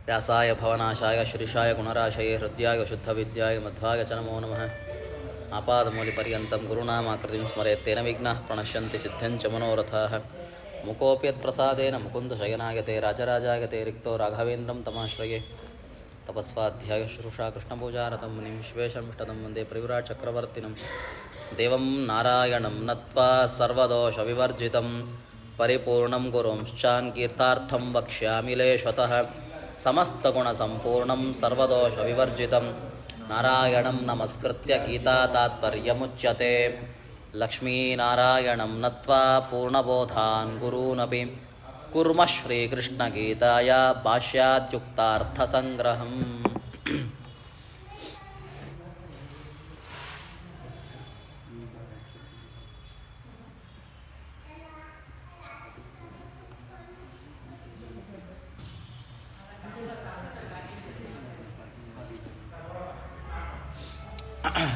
ವ್ಯಾಸಾಯ ಭವನಾಶಾಯ ಶ್ರೀಶಾಯ ಗುಣರಾಶಯೇ ಹೃದಯಾಯ ಶುದ್ಧವಿದ್ಯಾಯ ಮಧ್ವಾಯ ಚ ನಮೋ ನಮಃ. ಆಪಾದಮೂಲಿಪರ್ಯಂతం ಗುರುನಾಮಾಕೃತಿಂ ಸ್ಮರೇತ್ ತೇನ ವಿಘ್ನಾಃ ಪ್ರಣಶ್ಯಂತಿ ಸಿದ್ಧಂಚ ಮನೋರಥಾಃ. ಮುಕೋಪಿ ಯತ್ಪ್ರಸಾದೇನ ಮುಕುಂದಶಯನಾಯತೆ ರಾಜರಾಜಾಯತೆ ರಿಕ್ತೋ ರಾಘವೇಂದ್ರಂ ತಮಾಶ್ರಯೇ. ತಪಸ್ವಾಧ್ಯಾಯ ಶುಶ್ರೂಷಾ ಕೃಷ್ಣಪೂಜಾರತಂ ಮುನಿಂ ವಿಶ್ವೇಶಮಿಷ್ಟದಂ ವಂದೇ ಪರಿವ್ರಾಟ್ ಚಕ್ರವರ್ತಿನಂ. ದೇವಂ ನಾರಾಯಣಂ ನತ್ವಾ ಸರ್ವದೋಷವಿವರ್ಜಿತಂ ಪರಿಪೂರ್ಣಂ ಗುರುಂಶ್ಚಾನ್ಕೀರ್ತಾರ್ಥಂ ವಕ್ಷ್ಯಾಮಿ ಲೇಷತಃ. ಸಮಸ್ತಗುಣಸಂಪೂರ್ಣಂ ಸರ್ವದೋಷವಿವರ್ಜಿತಂ ನಾರಾಯಣಂ ನಮಸ್ಕೃತ್ಯ ಗೀತಾ ತಾತ್ಪರ್ಯಮುಚ್ಯತೆ. ಲಕ್ಷ್ಮೀನಾರಾಯಣಂ ನತ್ವಾ ಪೂರ್ಣಬೋಧಾನ್ ಗುರೂನಪಿ ಕುರ್ಮಃ ಶ್ರೀಕೃಷ್ಣಗೀತಾಯ ಭಾಷ್ಯಾದ್ಯುಕ್ತಾರ್ಥಸಂಗ್ರಹಂ.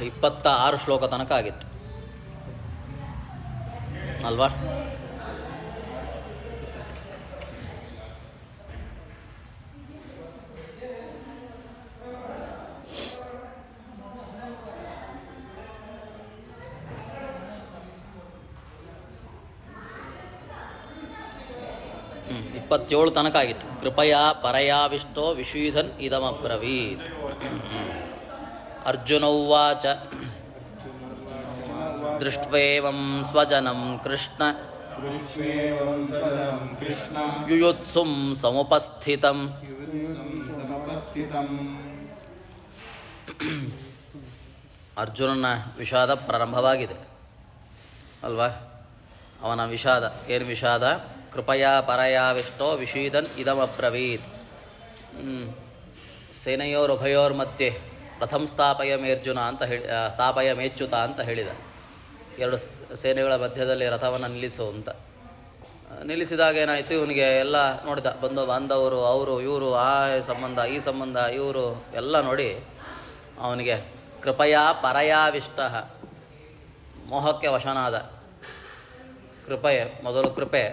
ಇಪ್ಪತ್ತ 6 ಶ್ಲೋಕ ತನಕ ಆಗಿತ್ತು ಅಲ್ವಾ? ಇಪ್ಪತ್ತೇಳು ತನಕ ಆಗಿತ್ತು. ಕೃಪಯಾ ಪರಯಾವಿಷ್ಟೋ ವಿಷೀಧನ್ ಇದಮಬ್ರವೀತ್. ಅರ್ಜುನ ಉವಾಚ ದೃಷ್ಟ್ವೇವಂ ಸ್ವಜನಂ ಕೃಷ್ಣ ಯುಯುತ್ಸುಂ ಸಮುಪಸ್ಥಿತಂ. ಅರ್ಜುನನ ವಿಷಾದ ಪ್ರಾರಂಭವಾಗಿದೆ ಅಲ್ವಾ? ಅವನ ವಿಷಾದ ಏನು ವಿಷಾದ? ಕೃಪಯಾ ಪರಯಾವಿಷ್ಟೋ ವಿಷೀದನ್ ಇದಮಬ್ರವೀತ್. ಸೇನೆಯೋರುಭಯೋರ್ಮಧ್ಯೆ ಪ್ರಥಮ ಸ್ಥಾಪಯ ಮೇರ್ಜುನ ಅಂತ ಹೇಳಿ ಸ್ಥಾಪಯ ಮೇಚ್ಯುತ ಅಂತ ಹೇಳಿದ. ಎರಡು ಸೇನೆಗಳ ಮಧ್ಯದಲ್ಲಿ ರಥವನ್ನು ನಿಲ್ಲಿಸು ಅಂತ ನಿಲ್ಲಿಸಿದಾಗ ಏನಾಯಿತು, ಇವನಿಗೆ ಎಲ್ಲ ನೋಡಿದ, ಬಂದು ಬಾಂಧವರು ಅವರು ಇವರು, ಆ ಸಂಬಂಧ ಈ ಸಂಬಂಧ ಇವರು ಎಲ್ಲ ನೋಡಿ ಅವನಿಗೆ ಕೃಪಯಾ ಪರಯಾವಿಷ್ಟ, ಮೋಹಕ್ಕೆ ವಶನಾದ. ಕೃಪೆ ಮೊದಲು ಕೃಪೆ,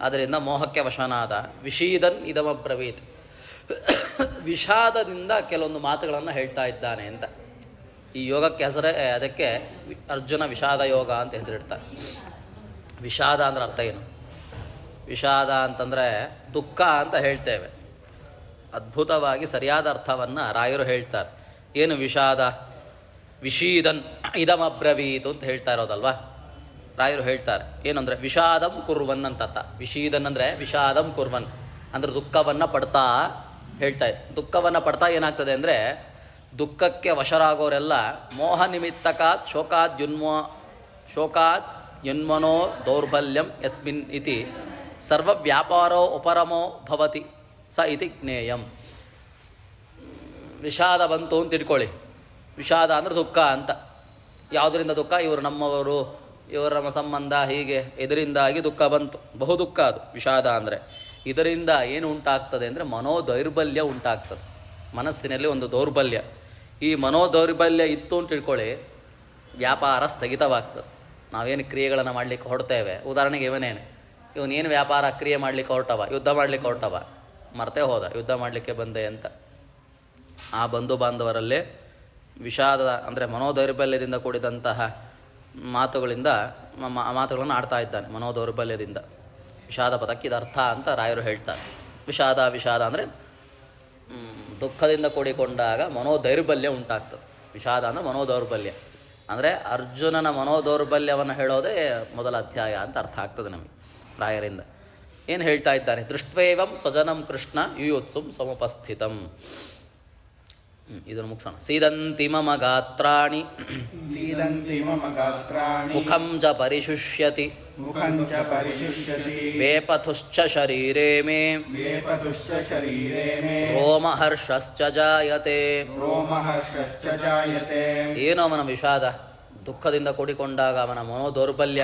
ಅದರಿಂದ ಮೋಹಕ್ಕೆ ವಶನಾದ. ವಿಷೀದನ್ ಇದಮಬ್ರವೀತ್, ವಿಷಾದದಿಂದ ಕೆಲವೊಂದು ಮಾತುಗಳನ್ನು ಹೇಳ್ತಾ ಇದ್ದಾನೆ ಅಂತ. ಈ ಯೋಗಕ್ಕೆ ಹೆಸರೇ ಅದಕ್ಕೆ ಅರ್ಜುನ ವಿಷಾದ ಯೋಗ ಅಂತ ಹೆಸರಿಡ್ತಾರೆ. ವಿಷಾದ ಅಂದ್ರೆ ಅರ್ಥ ಏನು? ವಿಷಾದ ಅಂತಂದರೆ ದುಃಖ ಅಂತ ಹೇಳ್ತೇವೆ. ಅದ್ಭುತವಾಗಿ ಸರಿಯಾದ ಅರ್ಥವನ್ನು ರಾಯರು ಹೇಳ್ತಾರೆ. ಏನು ವಿಷಾದ? ವಿಷೀದನ್ ಇದಮಬ್ರವೀತು ಅಂತ ಹೇಳ್ತಾ ಇರೋದಲ್ವಾ? ರಾಯರು ಹೇಳ್ತಾರೆ ಏನಂದರೆ ವಿಷಾದಂ ಕುರ್ವನ್ ಅಂತ. ವಿಷೀದನ್ ಅಂದರೆ ವಿಷಾದಂ ಕುರ್ವನ್ ಅಂದರೆ ದುಃಖವನ್ನು ಪಡ್ತಾ ಹೇಳ್ತಾ ಇದ್ದ. ದುಃಖವನ್ನು ಪಡ್ತಾ ಏನಾಗ್ತದೆ ಅಂದರೆ, ದುಃಖಕ್ಕೆ ವಶರಾಗೋರೆಲ್ಲ ಮೋಹ ನಿಮಿತ್ತಕಾತ್ ಶೋಕಾತ್ ಯುನ್ಮನೋ ದೌರ್ಬಲ್ಯಂ ಯಸ್ಮಿನ್ ಇತಿ ಸರ್ವವ್ಯಾಪಾರೋ ಉಪರಮೋ ಭವತಿ ಸ ಇತಿ ಜ್ಞೇಯಂ. ವಿಷಾದ ಬಂತು ಅಂತ ತಿಳ್ಕೊಳ್ಳಿ. ವಿಷಾದ ಅಂದರೆ ದುಃಖ ಅಂತ. ಯಾವುದರಿಂದ ದುಃಖ? ಇವರು ನಮ್ಮವರು, ಇವರ ನಮ್ಮ ಸಂಬಂಧ, ಹೀಗೆ ಇದರಿಂದಾಗಿ ದುಃಖ ಬಂತು. ಬಹು ದುಃಖ ಅದು ವಿಷಾದ ಅಂದರೆ. ಇದರಿಂದ ಏನು ಉಂಟಾಗ್ತದೆ ಅಂದರೆ ಮನೋದೌರ್ಬಲ್ಯ ಉಂಟಾಗ್ತದೆ. ಮನಸ್ಸಿನಲ್ಲಿ ಒಂದು ದೌರ್ಬಲ್ಯ. ಈ ಮನೋದೌರ್ಬಲ್ಯ ಇತ್ತು ಅಂತ ತಿಳ್ಕೊಳ್ಳಿ, ವ್ಯಾಪಾರ ಸ್ಥಗಿತವಾಗ್ತದೆ. ನಾವೇನು ಕ್ರಿಯೆಗಳನ್ನು ಮಾಡಲಿಕ್ಕೆ ಹೊರಡ್ತೇವೆ, ಉದಾಹರಣೆಗೆ ಇವನೇನು ವ್ಯಾಪಾರ ಕ್ರಿಯೆ ಮಾಡಲಿಕ್ಕೆ ಹೊರಟವ, ಯುದ್ಧ ಮಾಡಲಿಕ್ಕೆ ಹೊರಟವ, ಮರ್ತೇ ಹೋದ ಯುದ್ಧ ಮಾಡಲಿಕ್ಕೆ ಬಂದೆ ಅಂತ. ಆ ಬಂಧು ಬಾಂಧವರಲ್ಲೇ ವಿಷಾದ ಅಂದರೆ ಮನೋದೌರ್ಬಲ್ಯದಿಂದ ಕೂಡಿದಂತಹ ಮಾತುಗಳನ್ನು ಆಡ್ತಾ ಇದ್ದಾನೆ. ಮನೋದೌರ್ಬಲ್ಯದಿಂದ ವಿಷಾದ ಪದಕ್ಕೆ ಇದು ಅರ್ಥ ಅಂತ ರಾಯರು ಹೇಳ್ತಾರೆ. ವಿಷಾದ ಅಂದರೆ ದುಃಖದಿಂದ ಕೂಡಿಕೊಂಡಾಗ ಮನೋದೌರ್ಬಲ್ಯ ಉಂಟಾಗ್ತದೆ. ವಿಷಾದ ಅಂದರೆ ಮನೋದೌರ್ಬಲ್ಯ ಅಂದರೆ ಅರ್ಜುನನ ಮನೋದೌರ್ಬಲ್ಯವನ್ನು ಹೇಳೋದೇ ಮೊದಲ ಅಧ್ಯಾಯ ಅಂತ ಅರ್ಥ ಆಗ್ತದೆ ನಮಗೆ ರಾಯರಿಂದ. ಏನು ಹೇಳ್ತಾ ಇದ್ದಾನೆ? ದೃಷ್ಟ್ವೇವಂ ಸ್ವಜನಂ ಕೃಷ್ಣ ಯುಯುತ್ಸುಂ ಸಮುಪಸ್ಥಿತಂ. ಇದನ್ನು ಮುಗಿಸೋಣ. ಸೀದಂತಿ ಮಮ ಗಾತ್ರಾಣಿ ಮುಖಂ ಚ ಪರಿಶುಷ್ಯತಿ ವೇಪಥುಶ್ಚ ಶರೀರೇ ಮೇ ರೋಮಹರ್ಷಶ್ಚ ಜಾಯತೆ. ಏನು ಅವನ ವಿಷಾದ? ದುಃಖದಿಂದ ಕೂಡಿಕೊಂಡಾಗ ಅವನ ಮನೋದೌರ್ಬಲ್ಯ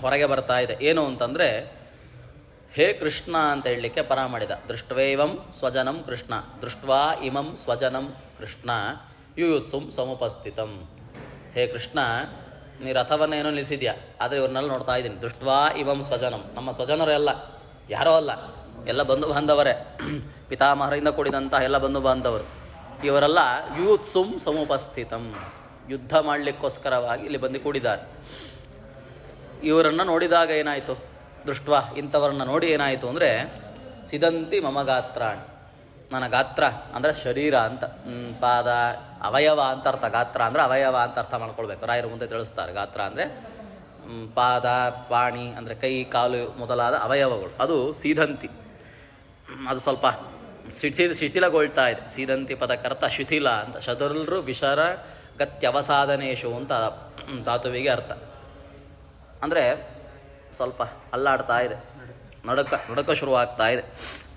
ಹೊರಗೆ ಬರ್ತಾ ಇದೆ. ಏನು ಅಂತಂದರೆ, ಹೇ ಕೃಷ್ಣ ಅಂತ ಹೇಳಲಿಕ್ಕೆ ಪರ ಮಾಡಿದ. ದೃಷ್ಟ್ವೇವಂ ಸ್ವಜನಂ ಕೃಷ್ಣ, ದೃಷ್ಟ್ವಾ ಇಮಂ ಸ್ವಜನಂ ಕೃಷ್ಣ ಯುಯುತ್ಸುಂ ಸಮುಪಸ್ಥಿತಂ. ಹೇ ಕೃಷ್ಣ, ನೀ ರಥವನ್ನೇನೋ ನಿಲ್ಲಿಸಿದ್ಯಾ, ಆದರೆ ಇವ್ರನ್ನೆಲ್ಲ ನೋಡ್ತಾ ಇದ್ದೀನಿ. ದೃಷ್ಟ್ವಾ ಇವಂ ಸ್ವಜನಂ, ನಮ್ಮ ಸ್ವಜನರೆಲ್ಲ ಯಾರೋ ಅಲ್ಲ, ಎಲ್ಲ ಬಂಧು ಬಾಂಧವರೇ, ಪಿತಾಮಹರಿಂದ ಕೂಡಿದಂತಹ ಎಲ್ಲ ಬಂಧು ಬಾಂಧವರು. ಇವರೆಲ್ಲ ಯೂತ್ಸುಂ ಸಮುಪಸ್ಥಿತಂ, ಯುದ್ಧ ಮಾಡಲಿಕ್ಕೋಸ್ಕರವಾಗಿ ಇಲ್ಲಿ ಬಂದು ಕೂಡಿದ್ದಾರೆ. ಇವರನ್ನು ನೋಡಿದಾಗ ಏನಾಯಿತು? ದೃಷ್ಟ, ಇಂಥವ್ರನ್ನ ನೋಡಿ ಏನಾಯಿತು ಅಂದರೆ ಸಿದಂತಿ ಮಮ ಗಾತ್ರಾಣಿ, ನನ್ನ ಗಾತ್ರ ಅಂದರೆ ಶರೀರ ಅಂತ, ಪಾದ ಅವಯವ ಅಂತ ಅರ್ಥ. ಗಾತ್ರ ಅಂದರೆ ಅವಯವ ಅಂತ ಅರ್ಥ ಮಾಡ್ಕೊಳ್ಬೇಕು. ರಾಯರು ಮುಂದೆ ತಿಳಿಸ್ತಾರೆ. ಗಾತ್ರ ಅಂದರೆ ಪಾದ, ಪಾಣಿ ಅಂದರೆ ಕೈ, ಕಾಲು ಮೊದಲಾದ ಅವಯವಗಳು. ಅದು ಸೀದಂತಿ, ಅದು ಸ್ವಲ್ಪ ಶಿಥಿಲಗೊಳ್ತಾ ಇದೆ. ಸೀದಂತಿ ಪದಕ್ಕರ್ಥ ಶಿಥಿಲ ಅಂತ. ಶತುರ್ರು ವಿಶರ ಗತ್ಯವಸಾಧನೇಶು ಅಂತ ಧಾತುವಿಗೆ ಅರ್ಥ. ಅಂದರೆ ಸ್ವಲ್ಪ ಅಲ್ಲಾಡ್ತಾ ಇದೆ, ನಡುಕ ಶುರುವಾಗ್ತಾ ಇದೆ.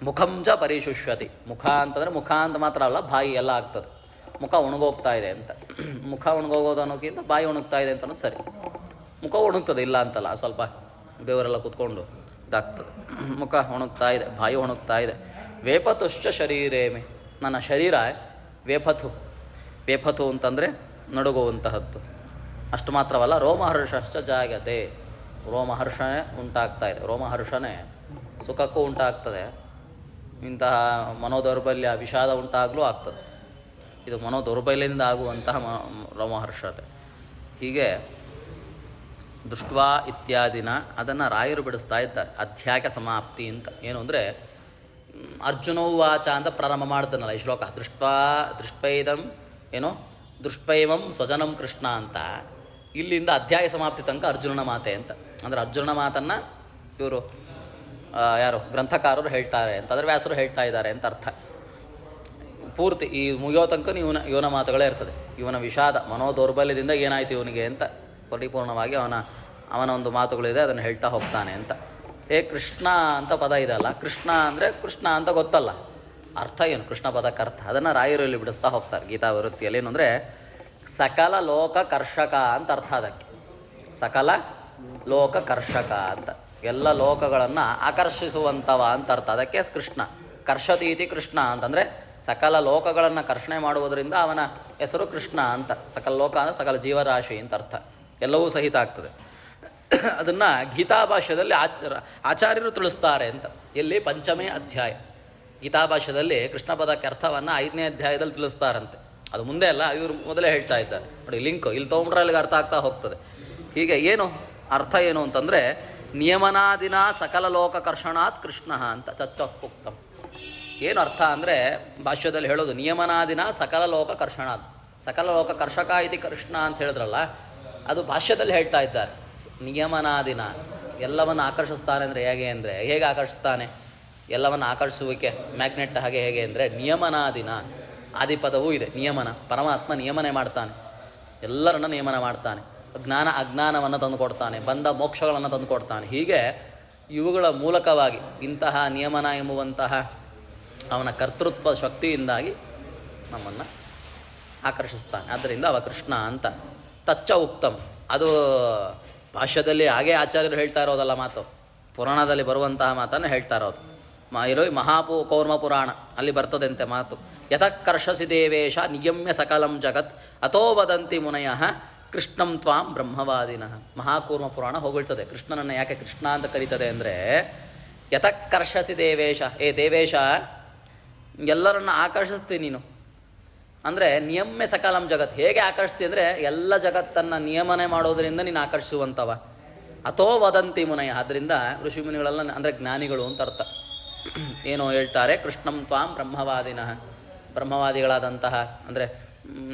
ಮುಖಂಜ ಪರಿಶುಷ್ಯತಿ, ಮುಖ ಅಂತಂದರೆ ಮುಖ ಅಂತ ಮಾತ್ರ ಅಲ್ಲ, ಬಾಯಿ ಎಲ್ಲ ಆಗ್ತದೆ. ಮುಖ ಒಣಗೋಗ್ತಾ ಇದೆ ಅಂತ. ಮುಖ ಒಣಗೋಗೋದು ಅನ್ನೋಕ್ಕಿಂತ ಬಾಯಿ ಒಣಗ್ತಾ ಇದೆ ಅಂತ ಅನ್ನೋದು ಸರಿ. ಮುಖ ಒಣಗ್ತದೆ, ಇಲ್ಲ ಅಂತಲ್ಲ, ಸ್ವಲ್ಪ ಬೇವರೆಲ್ಲ ಕೂತ್ಕೊಂಡು ಇದಾಗ್ತದೆ. ಮುಖ ಒಣಗ್ತಾ ಇದೆ, ಬಾಯಿ ಒಣಗ್ತಾ ಇದೆ. ವೇಪತುಶ್ಚ ಶರೀರೇಮೆ, ನನ್ನ ಶರೀರ ವೇಪಥು. ವೇಪಥು ಅಂತಂದರೆ ನಡುಗುವಂತಹದ್ದು. ಅಷ್ಟು ಮಾತ್ರವಲ್ಲ, ರೋಮಹರ್ಷಶ್ಚ ಜಾಗತೆ, ರೋಮಹರ್ಷಣೆ ಉಂಟಾಗ್ತಾ ಇದೆ. ರೋಮಹರ್ಷಣೆ ಸುಖಕ್ಕೂ ಉಂಟಾಗ್ತದೆ, ಇಂತಹ ಮನೋದೌರ್ಬಲ್ಯ ವಿಷಾದ ಉಂಟಾಗಲೂ ಆಗ್ತದೆ. ಇದು ಮನೋದೌರ್ಬಲ್ಯದಿಂದ ಆಗುವಂತಹ ರೋಮಹರ್ಷತೆ. ಹೀಗೆ ದೃಷ್ಟ್ವಾ ಇತ್ಯಾದಿನ ಅದನ್ನು ರಾಯರು ಬಿಡಿಸ್ತಾ ಇದ್ದಾರೆ. ಅಧ್ಯಾಯ ಸಮಾಪ್ತಿ ಅಂತ. ಏನು ಅಂದರೆ ಅರ್ಜುನೋವಾಚ ಅಂತ ಪ್ರಾರಂಭ ಮಾಡ್ತಾನಲ್ಲ ಈ ಶ್ಲೋಕ. ದೃಷ್ಟ್ವೈದಂ ಏನು ದೃಷ್ಟ್ವೈವಂ ಸ್ವಜನಂ ಕೃಷ್ಣ ಅಂತ. ಇಲ್ಲಿಂದ ಅಧ್ಯಾಯ ಸಮಾಪ್ತಿ ತನಕ ಅರ್ಜುನನ ಮಾತೆ ಅಂತ. ಅಂದರೆ ಅರ್ಜುನನ ಮಾತನ್ನು ಇವರು ಯಾರು ಗ್ರಂಥಕಾರರು ಹೇಳ್ತಾರೆ ಅಂತ, ಅದರ ವ್ಯಾಸರು ಹೇಳ್ತಾ ಇದ್ದಾರೆ ಅಂತ ಅರ್ಥ. ಪೂರ್ತಿ ಈ ಮುಗಿಯೋ ತನಕ ಇವನ ಮಾತುಗಳೇ ಇರ್ತದೆ. ಇವನ ವಿಷಾದ ಮನೋದೌರ್ಬಲ್ಯದಿಂದ ಏನಾಯಿತು ಇವನಿಗೆ ಅಂತ ಪರಿಪೂರ್ಣವಾಗಿ ಅವನ ಒಂದು ಮಾತುಗಳಿದೆ, ಅದನ್ನು ಹೇಳ್ತಾ ಹೋಗ್ತಾನೆ ಅಂತ. ಕೃಷ್ಣ ಅಂತ ಪದ ಇದೆ ಅಲ್ಲ, ಕೃಷ್ಣ ಅಂದರೆ ಕೃಷ್ಣ ಅಂತ ಗೊತ್ತಲ್ಲ, ಅರ್ಥ ಏನು ಕೃಷ್ಣ ಪದಕ್ಕೆ ಅರ್ಥ, ಅದನ್ನು ರಾಯರಲ್ಲಿ ಬಿಡಿಸ್ತಾ ಹೋಗ್ತಾರೆ ಗೀತಾವೃತ್ತಿಯಲ್ಲಿ. ಏನು ಅಂದರೆ ಸಕಲ ಲೋಕ ಕರ್ಷಕ ಅಂತ ಅರ್ಥ ಅದಕ್ಕೆ. ಸಕಲ ಲೋಕ ಕರ್ಷಕ ಅಂತ, ಎಲ್ಲ ಲೋಕಗಳನ್ನು ಆಕರ್ಷಿಸುವಂಥವ ಅಂತ ಅರ್ಥ. ಅದಕ್ಕೆ ಕೃಷ್ಣ ಕರ್ಷತೀತಿ ಕೃಷ್ಣ ಅಂತಂದರೆ ಸಕಲ ಲೋಕಗಳನ್ನು ಕರ್ಷಣೆ ಮಾಡುವುದರಿಂದ ಅವನ ಹೆಸರು ಕೃಷ್ಣ ಅಂತ. ಸಕಲ ಲೋಕ ಅಂದರೆ ಸಕಲ ಜೀವರಾಶಿ ಅಂತ ಅರ್ಥ, ಎಲ್ಲವೂ ಸಹಿತ ಆಗ್ತದೆ. ಅದನ್ನು ಗೀತಾಭಾಷ್ಯದಲ್ಲಿ ಆಚಾರ್ಯರು ತಿಳಿಸ್ತಾರೆ ಅಂತ. ಎಲ್ಲಿ ಪಂಚಮೇ ಅಧ್ಯಾಯ ಗೀತಾಭಾಷ್ಯದಲ್ಲಿ ಕೃಷ್ಣ ಪದಕ್ಕೆ ಅರ್ಥವನ್ನು 5ನೇ ಅಧ್ಯಾಯದಲ್ಲಿ ತಿಳಿಸ್ತಾರಂತೆ. ಅದು ಮುಂದೆ ಅಲ್ಲ, ಇವರು ಮೊದಲೇ ಹೇಳ್ತಾ ಇದ್ದಾರೆ ನೋಡಿ. ಲಿಂಕ್ ಇಲ್ಲಿ ತೊಗೊಂಡ್ರೆ ಅಲ್ಲಿಗೆ ಅರ್ಥ ಆಗ್ತಾ ಹೋಗ್ತದೆ. ಹೀಗೆ ಏನು ಅರ್ಥ ಏನು ಅಂತಂದರೆ ನಿಯಮನಾದಿನ ಸಕಲ ಲೋಕ ಕರ್ಷಣಾತ್ ಕೃಷ್ಣ ಅಂತ ಚಚ್ಚೋಕ್ತಂ. ಏನು ಅರ್ಥ ಅಂದರೆ ಭಾಷ್ಯದಲ್ಲಿ ಹೇಳೋದು ನಿಯಮನಾದಿನ ಸಕಲ ಲೋಕ ಕರ್ಷಣಾತ್. ಸಕಲ ಲೋಕ ಕರ್ಷಕ ಇತಿ ಕೃಷ್ಣ ಅಂತ ಹೇಳಿದ್ರಲ್ಲ, ಅದು ಭಾಷ್ಯದಲ್ಲಿ ಹೇಳ್ತಾ ಇದ್ದಾರೆ. ನಿಯಮನಾದಿನ ಎಲ್ಲವನ್ನು ಆಕರ್ಷಿಸ್ತಾನೆ ಅಂದರೆ ಹೇಗೆ ಆಕರ್ಷಿಸ್ತಾನೆ? ಎಲ್ಲವನ್ನು ಆಕರ್ಷಿಸುವಿಕೆ ಮ್ಯಾಗ್ನೆಟ್ ಹಾಗೆ ಹೇಗೆ ಅಂದರೆ ನಿಯಮನಾದಿನ ಆದಿಪದವೂ ಇದೆ. ನಿಯಮನ, ಪರಮಾತ್ಮ ನಿಯಮನೆ ಮಾಡ್ತಾನೆ, ಎಲ್ಲರನ್ನ ನಿಯಮನ ಮಾಡ್ತಾನೆ. ಜ್ಞಾನ ಅಜ್ಞಾನವನ್ನು ತಂದುಕೊಡ್ತಾನೆ, ಬಂಧ ಮೋಕ್ಷಗಳನ್ನು ತಂದುಕೊಡ್ತಾನೆ. ಹೀಗೆ ಇವುಗಳ ಮೂಲಕವಾಗಿ ಇಂತಹ ನಿಯಮನ ಎಂಬುವಂತಹ ಅವನ ಕರ್ತೃತ್ವ ಶಕ್ತಿಯಿಂದಾಗಿ ನಮ್ಮನ್ನು ಆಕರ್ಷಿಸ್ತಾನೆ. ಆದ್ದರಿಂದ ಅವ ಕೃಷ್ಣ ಅಂತ. ತಚ್ಚ ಉಕ್ತಂ, ಅದು ಭಾಷ್ಯದಲ್ಲಿ ಹಾಗೆ ಆಚಾರ್ಯರು ಹೇಳ್ತಾ ಇರೋದಲ್ಲ ಮಾತು, ಪುರಾಣದಲ್ಲಿ ಬರುವಂತಹ ಮಾತನ್ನು ಹೇಳ್ತಾ ಇರೋದು. ಕೌರ್ಮ ಪುರಾಣ ಅಲ್ಲಿ ಬರ್ತದಂತೆ ಮಾತು. ಯತಃಕರ್ಷಸಿ ದೇವೇಶ ನಿಯಮ್ಯ ಸಕಲಂ ಜಗತ್ ಅಥೋ ವದಂತಿ ಮುನಯಃ ಕೃಷ್ಣಂ ತ್ವಾಂ ಬ್ರಹ್ಮವಾದಿನಃ. ಮಹಾಕೂರ್ಮ ಪುರಾಣ ಹೊಗಳ್ತದೆ ಕೃಷ್ಣನನ್ನು. ಯಾಕೆ ಕೃಷ್ಣ ಅಂತ ಕರೀತದೆ ಅಂದರೆ ಯತಃಕರ್ಷಸಿ ದೇವೇಶ, ದೇವೇಶ ಎಲ್ಲರನ್ನು ಆಕರ್ಷಿಸ್ತೀನಿ ನೀನು ಅಂದರೆ ನಿಯಮ್ಯ ಸಕಲಂ ಜಗತ್. ಹೇಗೆ ಆಕರ್ಷಿಸ್ತಿ ಅಂದರೆ ಎಲ್ಲ ಜಗತ್ತನ್ನು ನಿಯಮನೆ ಮಾಡೋದರಿಂದ ನೀನು ಆಕರ್ಷಿಸುವಂಥವ. ಅಥೋ ವದಂತಿ ಮುನಯ, ಆದ್ದರಿಂದ ಋಷಿಮುನಿಗಳೆಲ್ಲ ಅಂದರೆ ಜ್ಞಾನಿಗಳು ಅಂತ ಅರ್ಥ. ಏನೋ ಹೇಳ್ತಾರೆ, ಕೃಷ್ಣಂ ತ್ವಾಂ ಬ್ರಹ್ಮವಾದಿನಃ, ಬ್ರಹ್ಮವಾದಿಗಳಾದಂತಹ ಅಂದರೆ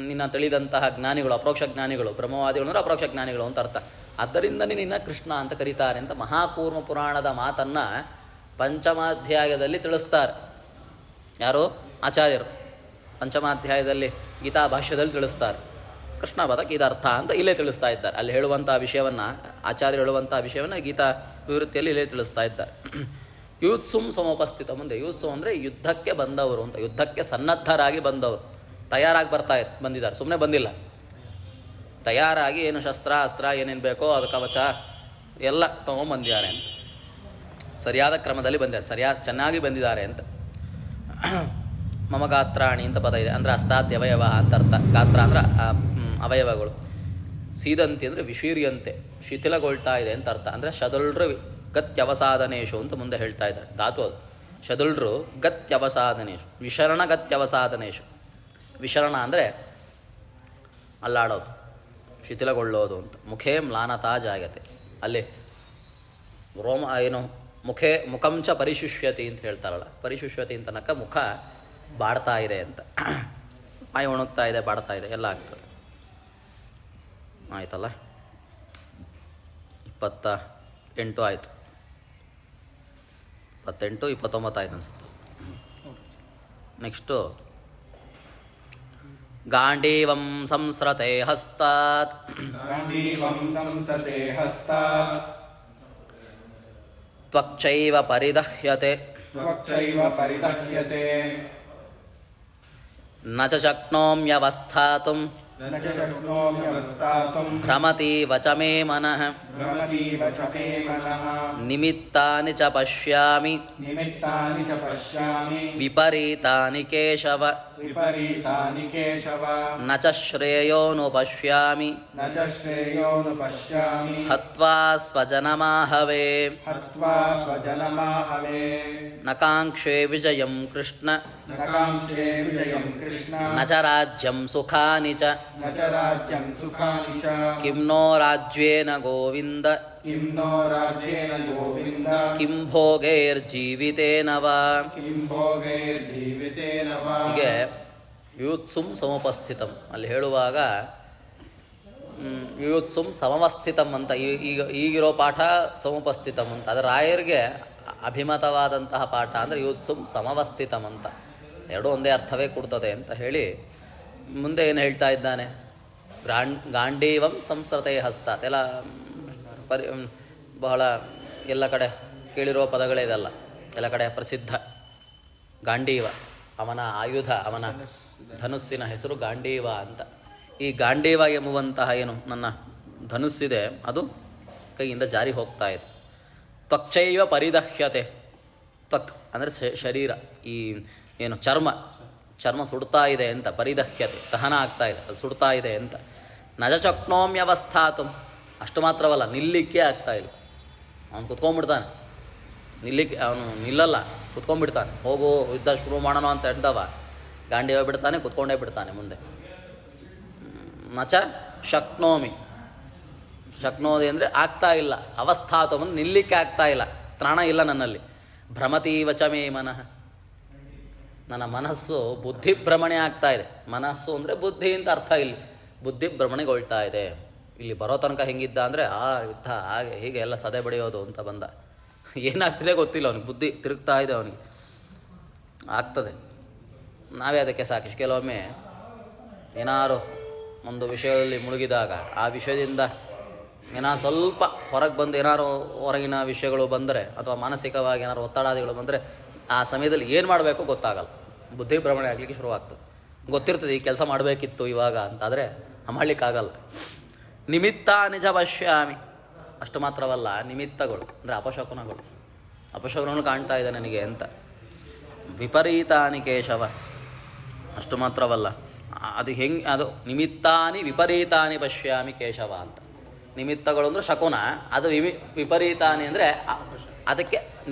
ನಿನ್ನ ತಿಳಿದಂತಹ ಜ್ಞಾನಿಗಳು, ಅಪರೋಕ್ಷ ಜ್ಞಾನಿಗಳು. ಬ್ರಹ್ಮವಾದಿಗಳು ಅಂದರೆ ಅಪರೋಕ್ಷ ಜ್ಞಾನಿಗಳು ಅಂತ ಅರ್ಥ. ಆದ್ದರಿಂದ ನಿನ್ನ ಕೃಷ್ಣ ಅಂತ ಕರೀತಾರೆ ಅಂತ ಮಹಾಕೂರ್ಮ ಪುರಾಣದ ಮಾತನ್ನು ಪಂಚಮಾಧ್ಯಾಯದಲ್ಲಿ ತಿಳಿಸ್ತಾರೆ. ಯಾರು? ಆಚಾರ್ಯರು ಪಂಚಮಾಧ್ಯಾಯದಲ್ಲಿ ಗೀತಾ ಭಾಷ್ಯದಲ್ಲಿ ತಿಳಿಸ್ತಾರೆ. ಕೃಷ್ಣ ಪದಕ್ಕೆ ಇದು ಅರ್ಥ ಅಂತ ಇಲ್ಲೇ ತಿಳಿಸ್ತಾ ಇದ್ದಾರೆ. ಅಲ್ಲಿ ಹೇಳುವಂಥ ವಿಷಯವನ್ನು, ಆಚಾರ್ಯರು ಹೇಳುವಂಥ ವಿಷಯವನ್ನು ಗೀತಾ ವಿವೃತ್ತಿಯಲ್ಲಿ ಇಲ್ಲೇ ತಿಳಿಸ್ತಾ ಇದ್ದಾರೆ. ಯೂತ್ಸುಂ ಸಮೋಪಸ್ಥಿತ. ಮುಂದೆ ಯೂತ್ಸು ಅಂದರೆ ಯುದ್ಧಕ್ಕೆ ಬಂದವರು ಅಂತ, ಯುದ್ಧಕ್ಕೆ ಸನ್ನದ್ಧರಾಗಿ ಬಂದವರು, ತಯಾರಾಗಿ ಬಂದಿದ್ದಾರೆ, ಸುಮ್ಮನೆ ಬಂದಿಲ್ಲ. ತಯಾರಾಗಿ ಏನು ಶಸ್ತ್ರ ಅಸ್ತ್ರ ಏನೇನು ಬೇಕೋ ಅದು ಕವಚ ಎಲ್ಲ ತೊಗೊಂಬಂದಿದ್ದಾರೆ ಅಂತ, ಸರಿಯಾದ ಕ್ರಮದಲ್ಲಿ ಬಂದಿದ್ದಾರೆ, ಚೆನ್ನಾಗಿ ಬಂದಿದ್ದಾರೆ ಅಂತ. ಮಮ ಗಾತ್ರಾಣಿ ಅಂತ ಪದ ಇದೆ, ಅಂದರೆ ಅಸ್ತಾದ್ಯವಯವ ಅಂತ ಅರ್ಥ. ಗಾತ್ರ ಅಂದರೆ ಅವಯವಗಳು. ಸೀದಂತಿ ಅಂದರೆ ವಿಶೀರ್ಯಂತೆ, ಶಿಥಿಲಗೊಳ್ತಾ ಇದೆ ಅಂತ ಅರ್ಥ. ಅಂದರೆ ಶದಲ್ರ ಗತ್ಯವಸಾಧನೇಶು ಅಂತ ಮುಂದೆ ಹೇಳ್ತಾ ಇದ್ದಾರೆ. ಧಾತು ಅದು ಶದುಳ್ರು ಗತ್ಯವಸಾಧನೇಶು ವಿಶರಣಗತ್ಯವಸಾಧನೇಶು. ವಿಶರಣ ಅಂದರೆ ಅಲ್ಲಾಡೋದು, ಶಿಥಿಲಗೊಳ್ಳೋದು ಅಂತ. ಮುಖೇ ಮ್ಲಾನತಾ ಜಾಗತೆ, ಅಲ್ಲಿ ರೋಮ ಏನು ಮುಖಂಚ ಪರಿಶುಷ್ಯತಿ ಅಂತ ಹೇಳ್ತಾರಲ್ಲ, ಪರಿಶುಷ್ಯತಿ ಅಂತನಕ ಮುಖ ಬಾಡ್ತಾ ಇದೆ ಅಂತ, ಮೈ ಒಣಗ್ತಾ ಇದೆ, ಬಾಡ್ತಾ ಇದೆ, ಎಲ್ಲ ಆಗ್ತದೆ. ಆಯ್ತಲ್ಲ, 28 ಆಯಿತು, 28, 29 ಆಯ್ತು ಅನ್ಸುತ್ತೆ. ನೆಕ್ಸ್ಟು ಗಾಂಡೀವಂ ಸಂಸ್ರತೆ ಹಸ್ತಾತ್ ತ್ವಕ್ಚೈವ ಪರಿದಹ್ಯತೆ ನ ಚ ಶಕ್ನೋಮ್ಯವಸ್ಥಾತುಂ ಭ್ರಮತೀವ ಚ ಮೇ ಮನಃ ನಿಮಿತ್ತಾನಿ ಚ ಪಶ್ಯಾಮಿ ವಿಪರೀತಾನಿ ಕೇಶವ ನ ಚ ಶ್ರೇಯೋನು ಪಶ್ಯಾಮಿ ಹತ್ವಾ ಸ್ವಜನಮಾಹವೇ ನ ಕಾಂಕ್ಷೇ ವಿಜಯಂ ಕೃಷ್ಣ ನ ಚ ರಾಜ್ಯಂ ಸುಖಾನಿ ಚ ಕಿಂ ನೋ ರಾಜ್ಯೇನ ಗೋವಿಂದ ಕಿಂ ಭೋಗೈರ್ಜೀವಿತೇನ ವಾ. ಹೀಗೆ ಯುಯುತ್ಸುಂ ಸಮುಪಸ್ಥಿತಂ ಅಲ್ಲಿ ಹೇಳುವಾಗ ಯುಯುತ್ಸುಂ ಸಮವಸ್ಥಿತಂ ಅಂತ ಈಗಿರೋ ಪಾಠ ಸಮುಪಸ್ಥಿತಂ ಅಂತ, ಅದರ ರಾಯರಿಗೆ ಅಭಿಮತವಾದಂತಹ ಪಾಠ ಅಂದರೆ ಯುಯುತ್ಸುಂ ಸಮವಸ್ಥಿತಂ ಅಂತ, ಎರಡೂ ಒಂದೇ ಅರ್ಥವೇ ಕೊಡ್ತದೆ ಅಂತ ಹೇಳಿ ಮುಂದೆ ಏನು ಹೇಳ್ತಾ ಇದ್ದಾನೆ. ಗಾಂಡೀವಂ ಸಂಸ್ರತೆ ಹಸ್ತ, ಎಲ್ಲ ಬಹಳ ಎಲ್ಲ ಕಡೆ ಕೇಳಿರುವ ಪದಗಳೇ ಇದಲ್ಲ, ಎಲ್ಲ ಕಡೆ ಪ್ರಸಿದ್ಧ. ಗಾಂಡೀವ ಅವನ ಆಯುಧ, ಅವನ ಧನುಸ್ಸಿನ ಹೆಸರು ಗಾಂಡೀವ ಅಂತ. ಈ ಗಾಂಡೀವ ಎಂಬುವಂತಹ ಏನು ನನ್ನ ಧನುಸ್ಸಿದೆ ಅದು ಕೈಯಿಂದ ಜಾರಿ ಹೋಗ್ತಾ ಇದೆ. ತ್ವಕ್ಚೈವ ಪರಿದಹ್ಯತೆ, ತ್ವಕ್ ಅಂದರೆ ಶರೀರ, ಈ ಏನು ಚರ್ಮ ಸುಡ್ತಾ ಇದೆ ಅಂತ, ಪರಿದಹ್ಯತೆ ದಹನ ಆಗ್ತಾ ಇದೆ, ಅದು ಸುಡ್ತಾ ಇದೆ ಅಂತ. ನಜ ಶಕ್ನೋಮ್ಯವಸ್ಥಾತು, ಅಷ್ಟು ಮಾತ್ರವಲ್ಲ ನಿಲ್ಲಿಕ್ಕೆ ಆಗ್ತಾ ಇಲ್ಲ. ಅವನು ಕುತ್ಕೊಂಡ್ಬಿಡ್ತಾನೆ, ಅವನು ನಿಲ್ಲಲ್ಲ, ಕುತ್ಕೊಂಡ್ಬಿಡ್ತಾನೆ. ಹೋಗು ಯುದ್ಧ ಶುರು ಮಾಡೋಣ ಅಂತ ಹೇಳ್ದವ ಗಾಂಡೀವ ಬಿಡ್ತಾನೆ, ಕುತ್ಕೊಂಡೇ ಬಿಡ್ತಾನೆ ಮುಂದೆ. ನಚ ಶಕ್ನೋಮಿ, ಶಕ್ನೋದಿ ಅಂದರೆ ಆಗ್ತಾ ಇಲ್ಲ, ಅವಸ್ಥಾತು ಅಂದರೆ ನಿಲ್ಲಿಕ್ಕೆ ಆಗ್ತಾ ಇಲ್ಲ, ತ್ರಾಣ ಇಲ್ಲ ನನ್ನಲ್ಲಿ. ಭ್ರಮತೀವ ಚ ಮೇ ಮನಃ, ನನ್ನ ಮನಸ್ಸು ಬುದ್ಧಿಭ್ರಮಣೆ ಆಗ್ತಾ ಇದೆ. ಮನಸ್ಸು ಅಂದರೆ ಬುದ್ಧಿ ಅಂತ ಅರ್ಥ, ಇಲ್ಲಿ ಬುದ್ಧಿಭ್ರಮಣೆಗೊಳ್ತಾ ಇದೆ. ಇಲ್ಲಿ ಬರೋ ತನಕ ಹೆಂಗಿದ್ದ ಅಂದರೆ ಯುದ್ಧ ಹಾಗೆ ಹೀಗೆ ಎಲ್ಲ ಸದೆ ಬಡಿಯೋದು ಅಂತ ಬಂದ. ಏನಾಗ್ತಿದೆ ಗೊತ್ತಿಲ್ಲ ಅವನಿಗೆ, ಬುದ್ಧಿ ತಿರುಗ್ತಾ ಇದೆ ಅವನಿಗೆ, ಆಗ್ತದೆ. ನಾವೇ ಅದಕ್ಕೆ ಸಾಕಿಷ್ಟು ಕೆಲವೊಮ್ಮೆ ಏನಾರು ಒಂದು ವಿಷಯದಲ್ಲಿ ಮುಳುಗಿದಾಗ ಆ ವಿಷಯದಿಂದ ಏನಾರು ಸ್ವಲ್ಪ ಹೊರಗೆ ಬಂದು ಏನಾರು ಹೊರಗಿನ ವಿಷಯಗಳು ಬಂದರೆ ಅಥವಾ ಮಾನಸಿಕವಾಗಿ ಏನಾರು ಒತ್ತಡಾದಿಗಳು ಬಂದರೆ ಆ ಸಮಯದಲ್ಲಿ ಏನು ಮಾಡಬೇಕು ಗೊತ್ತಾಗಲ್ಲ, ಬುದ್ಧಿಭ್ರಮಣೆ ಆಗಲಿಕ್ಕೆ ಶುರುವಾಗ್ತದೆ. ಗೊತ್ತಿರ್ತದೆ ಈ ಕೆಲಸ ಮಾಡಬೇಕಿತ್ತು ಇವಾಗ ಅಂತಾದರೆ ಮಾಡಲಿಕ್ಕಾಗಲ್ಲ. ನಿಮಿತ್ತ ನಿಜ ಪಶ್ಯಾಮಿ, ಅಷ್ಟು ಮಾತ್ರವಲ್ಲ ನಿಮಿತ್ತಗಳು ಅಂದರೆ ಅಪಶಕುನಗಳು ಕಾಣ್ತಾ ಇದೆ ನನಗೆ ಅಂತ. ವಿಪರೀತಾನಿ ಕೇಶವ, ಅಷ್ಟು ಮಾತ್ರವಲ್ಲ, ಅದು ಹೆಂಗೆ, ಅದು ನಿಮಿತ್ತಾನಿ ವಿಪರೀತಾನಿ ಪಶ್ಯಾಮಿ ಕೇಶವ ಅಂತ. ನಿಮಿತ್ತಗಳು ಅಂದರೆ ಶಕುನ, ಅದು ವಿಪರೀತಾನಿ ಅಂದರೆ ಅದಕ್ಕೆ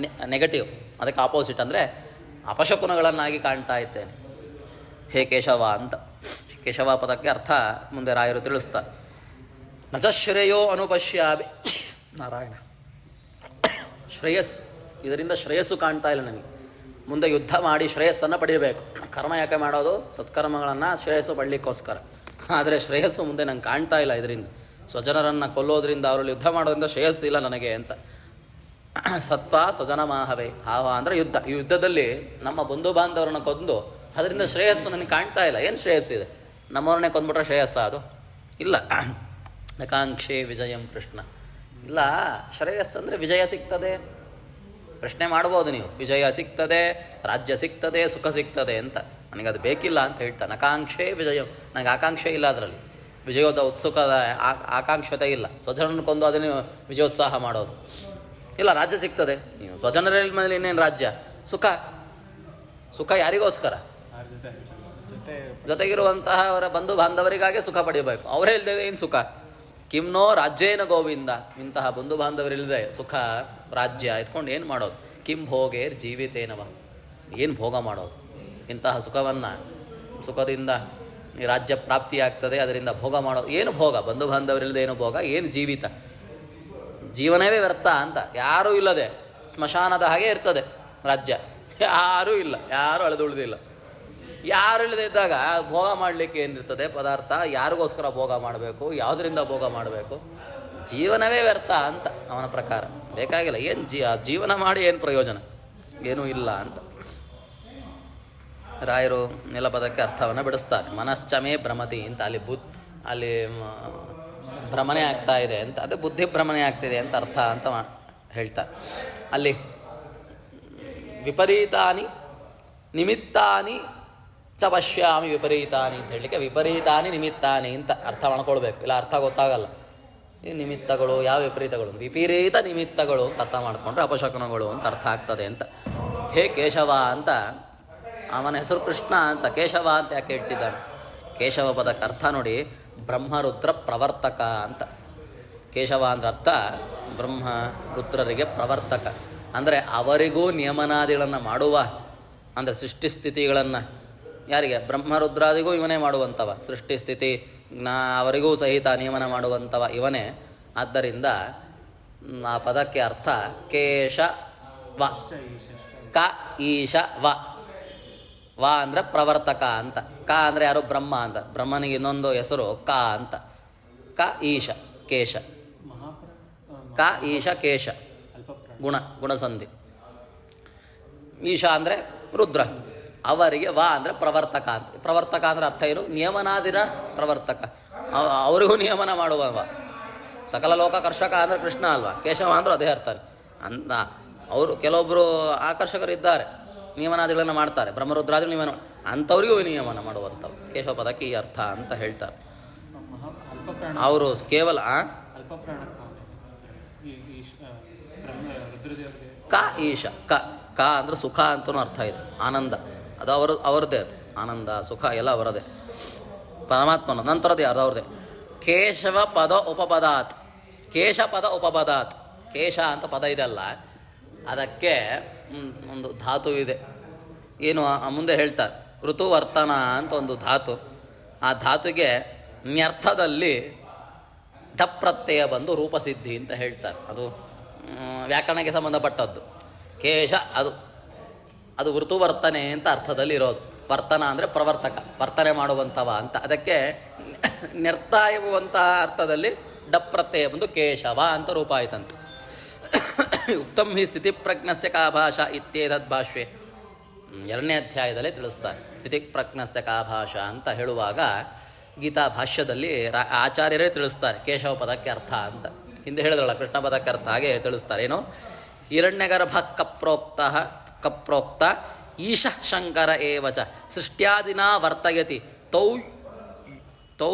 ನೆಗೆಟಿವ್, ಅದಕ್ಕೆ ಆಪೋಸಿಟ್ ಅಂದರೆ ಅಪಶಕುನಗಳನ್ನಾಗಿ ಕಾಣ್ತಾ ಇದ್ದೇನೆ ಹೇ ಕೇಶವ ಅಂತ. ಕೇಶವ ಪದಕ್ಕೆ ಅರ್ಥ ಮುಂದೆ ರಾಯರು ತಿಳಿಸ್ತಾರೆ. ನಚ ಶ್ರೇಯೋ ಅನುಪಶ್ಯಾಮಿ, ನಾರಾಯಣ ಶ್ರೇಯಸ್ಸು, ಇದರಿಂದ ಶ್ರೇಯಸ್ಸು ಕಾಣ್ತಾ ಇಲ್ಲ ನನಗೆ. ಮುಂದೆ ಯುದ್ಧ ಮಾಡಿ ಶ್ರೇಯಸ್ಸನ್ನು ಪಡೆಯಬೇಕು. ಕರ್ಮ ಯಾಕೆ ಮಾಡೋದು? ಸತ್ಕರ್ಮಗಳನ್ನು ಶ್ರೇಯಸ್ಸು ಪಡಲಿಕ್ಕೋಸ್ಕರ. ಆದರೆ ಶ್ರೇಯಸ್ಸು ಮುಂದೆ ನಂಗೆ ಕಾಣ್ತಾ ಇಲ್ಲ. ಇದರಿಂದ ಸ್ವಜನರನ್ನು ಕೊಲ್ಲೋದ್ರಿಂದ, ಅವರಲ್ಲಿ ಯುದ್ಧ ಮಾಡೋದ್ರಿಂದ ಶ್ರೇಯಸ್ಸು ಇಲ್ಲ ನನಗೆ ಅಂತ. ಸತ್ವ ಸ್ವಜನ ಮಾಹವೇ, ಹಾವ ಅಂದರೆ ಯುದ್ಧ. ಈ ಯುದ್ಧದಲ್ಲಿ ನಮ್ಮ ಬಂಧು ಬಾಂಧವರನ್ನು ಕೊಂದು ಅದರಿಂದ ಶ್ರೇಯಸ್ಸು ನನಗೆ ಕಾಣ್ತಾ ಇಲ್ಲ. ಏನು ಶ್ರೇಯಸ್ಸಿದೆ? ನಮ್ಮವ್ರನ್ನೇ ಕೊಂದ್ಬಿಟ್ರೆ ಶ್ರೇಯಸ್ಸ ಅದು? ಇಲ್ಲ. ನಕಾಂಕ್ಷೆ ವಿಜಯಂ ಕೃಷ್ಣ, ಇಲ್ಲ. ಶ್ರೇಯಸ್ಸು ಅಂದರೆ ವಿಜಯ ಸಿಗ್ತದೆ. ಪ್ರಶ್ನೆ ಮಾಡ್ಬೋದು ನೀವು, ವಿಜಯ ಸಿಗ್ತದೆ, ರಾಜ್ಯ ಸಿಗ್ತದೆ, ಸುಖ ಸಿಗ್ತದೆ ಅಂತ. ನನಗದು ಬೇಕಿಲ್ಲ ಅಂತ ಹೇಳ್ತಾ. ನಕಾಂಕ್ಷೆ ವಿಜಯಂ, ನನಗೆ ಆಕಾಂಕ್ಷೆ ಇಲ್ಲ ಅದರಲ್ಲಿ. ವಿಜಯೋದ ಉತ್ಸುಕದ ಆಕಾಂಕ್ಷತೆ ಇಲ್ಲ. ಸ್ವಜನರನ್ನು ಕೊಂದು ಅದನ್ನು ವಿಜಯೋತ್ಸಾಹ ಮಾಡೋದು ಇಲ್ಲ. ರಾಜ್ಯ ಸಿಗ್ತದೆ, ನೀವು ಸ್ವಜನರ ಮೇಲೆ ಇನ್ನೇನು ರಾಜ್ಯ? ಸುಖ ಯಾರಿಗೋಸ್ಕರ? ಜೊತೆಗಿರುವಂತಹ ಅವರ ಬಂಧು ಬಾಂಧವರಿಗಾಗೆ ಸುಖ ಪಡೆಯಬೇಕು. ಅವರೇ ಇಲ್ಲದೆ ಏನು ಸುಖ? ಕಿಮ್ನೋ ರಾಜ್ಯೇನ ಗೋವಿಂದ, ಇಂತಹ ಬಂಧು ಬಾಂಧವರಿಲ್ಲದೆ ಸುಖ ರಾಜ್ಯ ಇಟ್ಕೊಂಡು ಏನು ಮಾಡೋದು? ಕಿಂ ಭೋಗೇರ್ ಜೀವಿತೇನವ, ಏನು ಭೋಗ ಮಾಡೋದು? ಇಂತಹ ಸುಖದಿಂದ ಈ ರಾಜ್ಯ ಪ್ರಾಪ್ತಿಯಾಗ್ತದೆ, ಅದರಿಂದ ಭೋಗ ಮಾಡೋದು. ಏನು ಭೋಗ? ಬಂಧು ಬಾಂಧವರಿಲ್ಲದೆ ಏನು ಭೋಗ? ಏನು ಜೀವಿತ? ಜೀವನವೇ ವ್ಯರ್ಥ ಅಂತ. ಯಾರೂ ಇಲ್ಲದೆ ಸ್ಮಶಾನದ ಹಾಗೆ ಇರ್ತದೆ ರಾಜ್ಯ. ಯಾರೂ ಇಲ್ಲ, ಯಾರೂ ಅಳೆದುಳಿದಿಲ್ಲ. ಯಾರು ಇಲ್ಲದೆ ಇದ್ದಾಗ ಭೋಗ ಮಾಡಲಿಕ್ಕೆ ಏನಿರ್ತದೆ ಪದಾರ್ಥ? ಯಾರಿಗೋಸ್ಕರ ಭೋಗ ಮಾಡಬೇಕು? ಯಾವುದರಿಂದ ಭೋಗ ಮಾಡಬೇಕು? ಜೀವನವೇ ವ್ಯರ್ಥ ಅಂತ ಅವನ ಪ್ರಕಾರ. ಬೇಕಾಗಿಲ್ಲ. ಏನು ಜೀವನ ಮಾಡಿ ಏನು ಪ್ರಯೋಜನ? ಏನೂ ಇಲ್ಲ ಅಂತ ರಾಯರು ನೆಲಪದಕ್ಕೆ ಅರ್ಥವನ್ನು ಬಿಡಿಸ್ತಾರೆ. ಮನಶ್ಚಮೇ ಭ್ರಮತಿ ಅಂತ. ಅಲ್ಲಿ ಭ್ರಮಣೆ ಆಗ್ತಾ ಇದೆ ಅಂತ, ಅದು ಬುದ್ಧಿ ಭ್ರಮಣೆ ಆಗ್ತಿದೆ ಅಂತ ಅರ್ಥ ಅಂತ ಹೇಳ್ತಾರೆ. ಅಲ್ಲಿ ವಿಪರೀತಾನಿ ನಿಮಿತ್ತಾನಿ ಚ ಪಶ್ಯಾಮಿ ವಿಪರೀತಾನಿ ಅಂತ ಹೇಳಲಿಕ್ಕೆ ವಿಪರೀತಾನಿ ನಿಮಿತ್ತಾನಿ ಅಂತ ಅರ್ಥ ಮಾಡ್ಕೊಳ್ಬೇಕು, ಇಲ್ಲ ಅರ್ಥ ಗೊತ್ತಾಗಲ್ಲ. ಈ ನಿಮಿತ್ತಗಳು ಯಾವ ವಿಪರೀತಗಳು? ವಿಪರೀತ ನಿಮಿತ್ತಗಳು ಅಂತ ಅರ್ಥ ಮಾಡಿಕೊಂಡ್ರೆ ಅಪಶಕುನಗಳು ಅಂತ ಅರ್ಥ ಆಗ್ತದೆ ಅಂತ. ಹೇ ಕೇಶವ ಅಂತ, ಅವನ ಹೆಸರು ಕೃಷ್ಣ ಅಂತ. ಕೇಶವ ಅಂತ ಯಾಕೆ ಹೇಳ್ತಿದ್ದಾನೆ? ಕೇಶವ ಪದಕ್ಕೆ ಅರ್ಥ ನೋಡಿ, ಬ್ರಹ್ಮರುದ್ರ ಪ್ರವರ್ತಕ ಅಂತ. ಕೇಶವ ಅಂದ್ರೆ ಅರ್ಥ ಬ್ರಹ್ಮ ರುದ್ರರಿಗೆ ಪ್ರವರ್ತಕ ಅಂದರೆ ಅವರಿಗೂ ನಿಯಮನಾದಿಗಳನ್ನು ಮಾಡುವ, ಅಂದರೆ ಸೃಷ್ಟಿಸ್ಥಿತಿಗಳನ್ನು ಯಾರಿಗೆ? ಬ್ರಹ್ಮರುದ್ರಾದಿಗೂ ಇವನೇ ಮಾಡುವಂಥವ. ಸೃಷ್ಟಿ ಸ್ಥಿತಿ ಅವರಿಗೂ ಸಹಿತ ನಿಯಮನ ಮಾಡುವಂಥವ ಇವನೇ. ಆದ್ದರಿಂದ ಆ ಪದಕ್ಕೆ ಅರ್ಥ ಕೇಶವ. ಕ ಈಶ ವ. ವ ಅಂದರೆ ಪ್ರವರ್ತಕ ಅಂತ. ಕ ಅಂದರೆ ಯಾರು? ಬ್ರಹ್ಮ ಅಂತ. ಬ್ರಹ್ಮನಿಗೆ ಇನ್ನೊಂದು ಹೆಸರು ಕ ಅಂತ. ಕ ಈಶ ಕೇಶ. ಕ ಈಶ ಕೇಶ ಗುಣಸಂಧಿ. ಈಶ ಅಂದರೆ ರುದ್ರ. ಅವರಿಗೆ ವ ಅಂದರೆ ಪ್ರವರ್ತಕ ಅಂತ. ಪ್ರವರ್ತಕ ಅಂದರೆ ಅರ್ಥ ಏನು? ನಿಯಮನಾದಿನ ಪ್ರವರ್ತಕ. ಅವರಿಗೂ ನಿಯಮನ ಮಾಡುವವ. ಸಕಲ ಲೋಕ ಕರ್ಷಕ ಅಂದರೆ ಕೃಷ್ಣ ಅಲ್ವಾ? ಕೇಶವ ಅಂದರೂ ಅದೇ ಅರ್ಥ ಅಂತ. ಅವರು ಕೆಲವೊಬ್ಬರು ಆಕರ್ಷಕರಿದ್ದಾರೆ, ನಿಯಮನಾದಿಗಳನ್ನು ಮಾಡ್ತಾರೆ. ಬ್ರಹ್ಮರುದ್ರಾದಿಗಳು ನಿಯಮನ ಅಂಥವ್ರಿಗೂ ನಿಯಮನ ಮಾಡುವಂಥವು. ಕೇಶವ ಪದಕ್ಕೆ ಈ ಅರ್ಥ ಅಂತ ಹೇಳ್ತಾರೆ. ಅವರು ಕೇವಲ ಕ ಈಶ. ಕ ಅಂದರೆ ಸುಖ ಅಂತಲೂ ಅರ್ಥ ಇದೆ. ಆನಂದ ಅದು ಅವರದ್ದೇ. ಅದು ಆನಂದ ಸುಖ ಎಲ್ಲ ಅವರದೇ. ಪರಮಾತ್ಮನ ನಂತರದ್ದು ಯಾರು? ಅವ್ರದ್ದೇ. ಕೇಶವ ಪದ ಉಪಪದಾತ್. ಕೇಶ ಪದ ಉಪಪದಾತ್. ಕೇಶ ಅಂತ ಪದ ಇದೆಲ್ಲ, ಅದಕ್ಕೆ ಒಂದು ಧಾತು ಇದೆ. ಏನು ಮುಂದೆ ಹೇಳ್ತಾರೆ, ಋತುವರ್ತನ ಅಂತ ಒಂದು ಧಾತು. ಆ ಧಾತುಗೆ ನ್ಯರ್ಥದಲ್ಲಿ ಢಪ್ ಪ್ರತ್ಯಯ ಬಂದು ರೂಪಸಿದ್ಧಿ ಅಂತ ಹೇಳ್ತಾರೆ. ಅದು ವ್ಯಾಕರಣಕ್ಕೆ ಸಂಬಂಧಪಟ್ಟದ್ದು. ಕೇಶ ಅದು ಋತುವರ್ತನೆ ಅಂತ ಅರ್ಥದಲ್ಲಿ ಇರೋದು. ವರ್ತನ ಅಂದರೆ ಪ್ರವರ್ತಕ, ವರ್ತನೆ ಮಾಡುವಂಥವ ಅಂತ. ಅದಕ್ಕೆ ನ್ಯರ್ಥ ಎಂಬುವಂತಹ ಅರ್ಥದಲ್ಲಿ ಡಪ್ ಪ್ರತ್ಯಯ ಬಂದು ಕೇಶವ ಅಂತ ರೂಪ ಆಯ್ತಂತ. ಉಕ್ತಂ ಹಿ ಸ್ಥಿತಿ ಪ್ರಜ್ಞಸ್ಯ ಕಾ ಭಾಷಾ ಇತ್ಯೇತದ್ ಭಾಷ್ಯೆ 2ನೇ ಅಧ್ಯಾಯದಲ್ಲೇ ತಿಳಿಸ್ತಾರೆ. ಸ್ಥಿತಿ ಪ್ರಜ್ಞಸ್ಯ ಕಾ ಭಾಷಾ ಅಂತ ಹೇಳುವಾಗ ಗೀತಾ ಭಾಷ್ಯದಲ್ಲಿ ಆಚಾರ್ಯರೇ ತಿಳಿಸ್ತಾರೆ ಕೇಶವ ಪದಕ್ಕೆ ಅರ್ಥ ಅಂತ. ಹಿಂದೆ ಹೇಳಿದ್ರಲ್ಲ ಕೃಷ್ಣ ಪದಕ್ಕೆ ಅರ್ಥ, ಹಾಗೆ ತಿಳಿಸ್ತಾರೆ. ಏನು? ಹಿರಣ್ಯಗರ್ಭ ಕಪ್ರೋಕ್ತ ಈಶ ಶಂಕರ ಏವಚ ಸೃಷ್ಟ್ಯಾದಿನ ವರ್ತಯತಿ ತೌ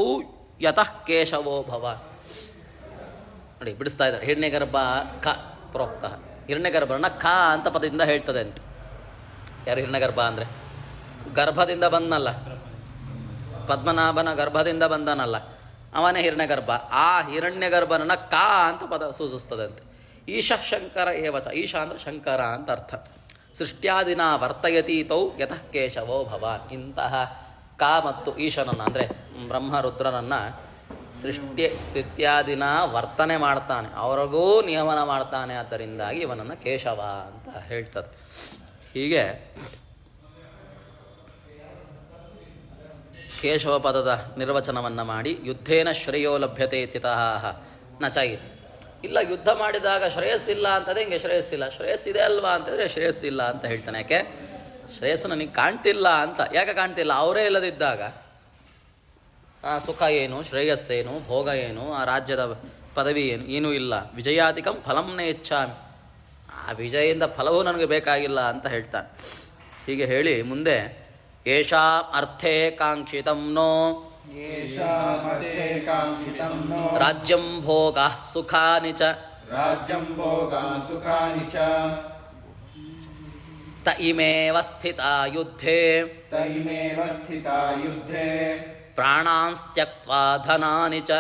ಯತಃ ಕೇಶವೋ ಭವ. ನೋಡಿ ಬಿಡಿಸ್ತಾ ಇದ್ದಾರೆ. ಹಿರಣ್ಯಗರ್ಭ ಖ ಪ್ರೋಕ್ತ. ಹಿರಣ್ಯಗರ್ಭನ ಖ ಅಂತ ಪದದಿಂದ ಹೇಳ್ತದೆ ಅಂತ. ಯಾರು ಹಿರಣ್ಯಗರ್ಭ ಅಂದರೆ? ಗರ್ಭದಿಂದ ಬಂದನಲ್ಲ, ಪದ್ಮನಾಭನ ಗರ್ಭದಿಂದ ಬಂದನಲ್ಲ, ಅವನೇ ಹಿರಣ್ಯಗರ್ಭ. ಆ ಹಿರಣ್ಯಗರ್ಭನನ್ನ ಕ ಅಂತ ಪದ ಸೂಚಿಸ್ತದೆ ಅಂತ. ಈಶ ಶಂಕರ ಏವಚ. ಈಶ ಅಂದರೆ ಶಂಕರ ಅಂತ ಅರ್ಥ. ಸೃಷ್ಟ್ಯಾದಿನ ವರ್ತಯತಿ ತೌ ಯತಃ ಕೇಶವೋ ಭವಾನ್. ಇಂತಹ ಕ ಮತ್ತು ಈಶನನ್ನು ಅಂದರೆ ಬ್ರಹ್ಮರುದ್ರನನ್ನು ಸೃಷ್ಟಿ ಸ್ಥಿತ್ಯಾದಿನ ವರ್ತನೆ ಮಾಡ್ತಾನೆ, ಅವ್ರಿಗೂ ನಿಯಮನ ಮಾಡ್ತಾನೆ. ಆದ್ದರಿಂದಾಗಿ ಇವನನ್ನು ಕೇಶವ ಅಂತ ಹೇಳ್ತದೆ. ಹೀಗೆ ಕೇಶವ ಪದದ ನಿರ್ವಚನವನ್ನು ಮಾಡಿ ಯುದ್ಧೇನ ಶ್ರೇಯೋ ಲಭ್ಯತೆ ಇತ್ಯತಃ ನ ಚ ಇತಿ. ಇಲ್ಲ ಯುದ್ಧ ಮಾಡಿದಾಗ ಶ್ರೇಯಸ್ಸಿಲ್ಲ ಅಂತಂದರೆ ಹಿಂಗೆ ಶ್ರೇಯಸ್ಸಿಲ್ಲ, ಶ್ರೇಯಸ್ಸಿದೆ ಅಲ್ವಾ ಅಂತಂದರೆ ಶ್ರೇಯಸ್ಸಿಲ್ಲ ಅಂತ ಹೇಳ್ತಾನೆ. ಯಾಕೆ? ಶ್ರೇಯಸ್ಸು ನನಗೆ ಕಾಣ್ತಿಲ್ಲ ಅಂತ. ಯಾಕೆ ಕಾಣ್ತಿಲ್ಲ? ಅವರೇ ಇಲ್ಲದಿದ್ದಾಗ ಆ ಸುಖ ಏನು, ಶ್ರೇಯಸ್ಸೇನು, ಭೋಗ ಏನು, ಆ ರಾಜ್ಯದ ಪದವಿ ಏನು, ಏನೂ ಇಲ್ಲ. ವಿಜಯಾಧಿಕಂ ಫಲಂ ನ ಇಚ್ಛಾಮಿ. ಆ ವಿಜಯದಿಂದ ಫಲವೂ ನನಗೆ ಬೇಕಾಗಿಲ್ಲ ಅಂತ ಹೇಳ್ತಾನೆ. ಹೀಗೆ ಹೇಳಿ ಮುಂದೆ ಯೇಷಾಂ ಅರ್ಥೇ ಕಾಂಕ್ಷಿತಂ ನೋ ರಾಜ್ಯಂ ಭೋಗಃ ಸುಖಾನಿ ಚ ತ ಇಮೇವ ಸ್ಥಿತಾ ಯುದ್ಧೇ ಪ್ರಾಣಾಂಸ್ತ್ಯಕ್ತ್ವಾ ಧನಾನಿ ಚ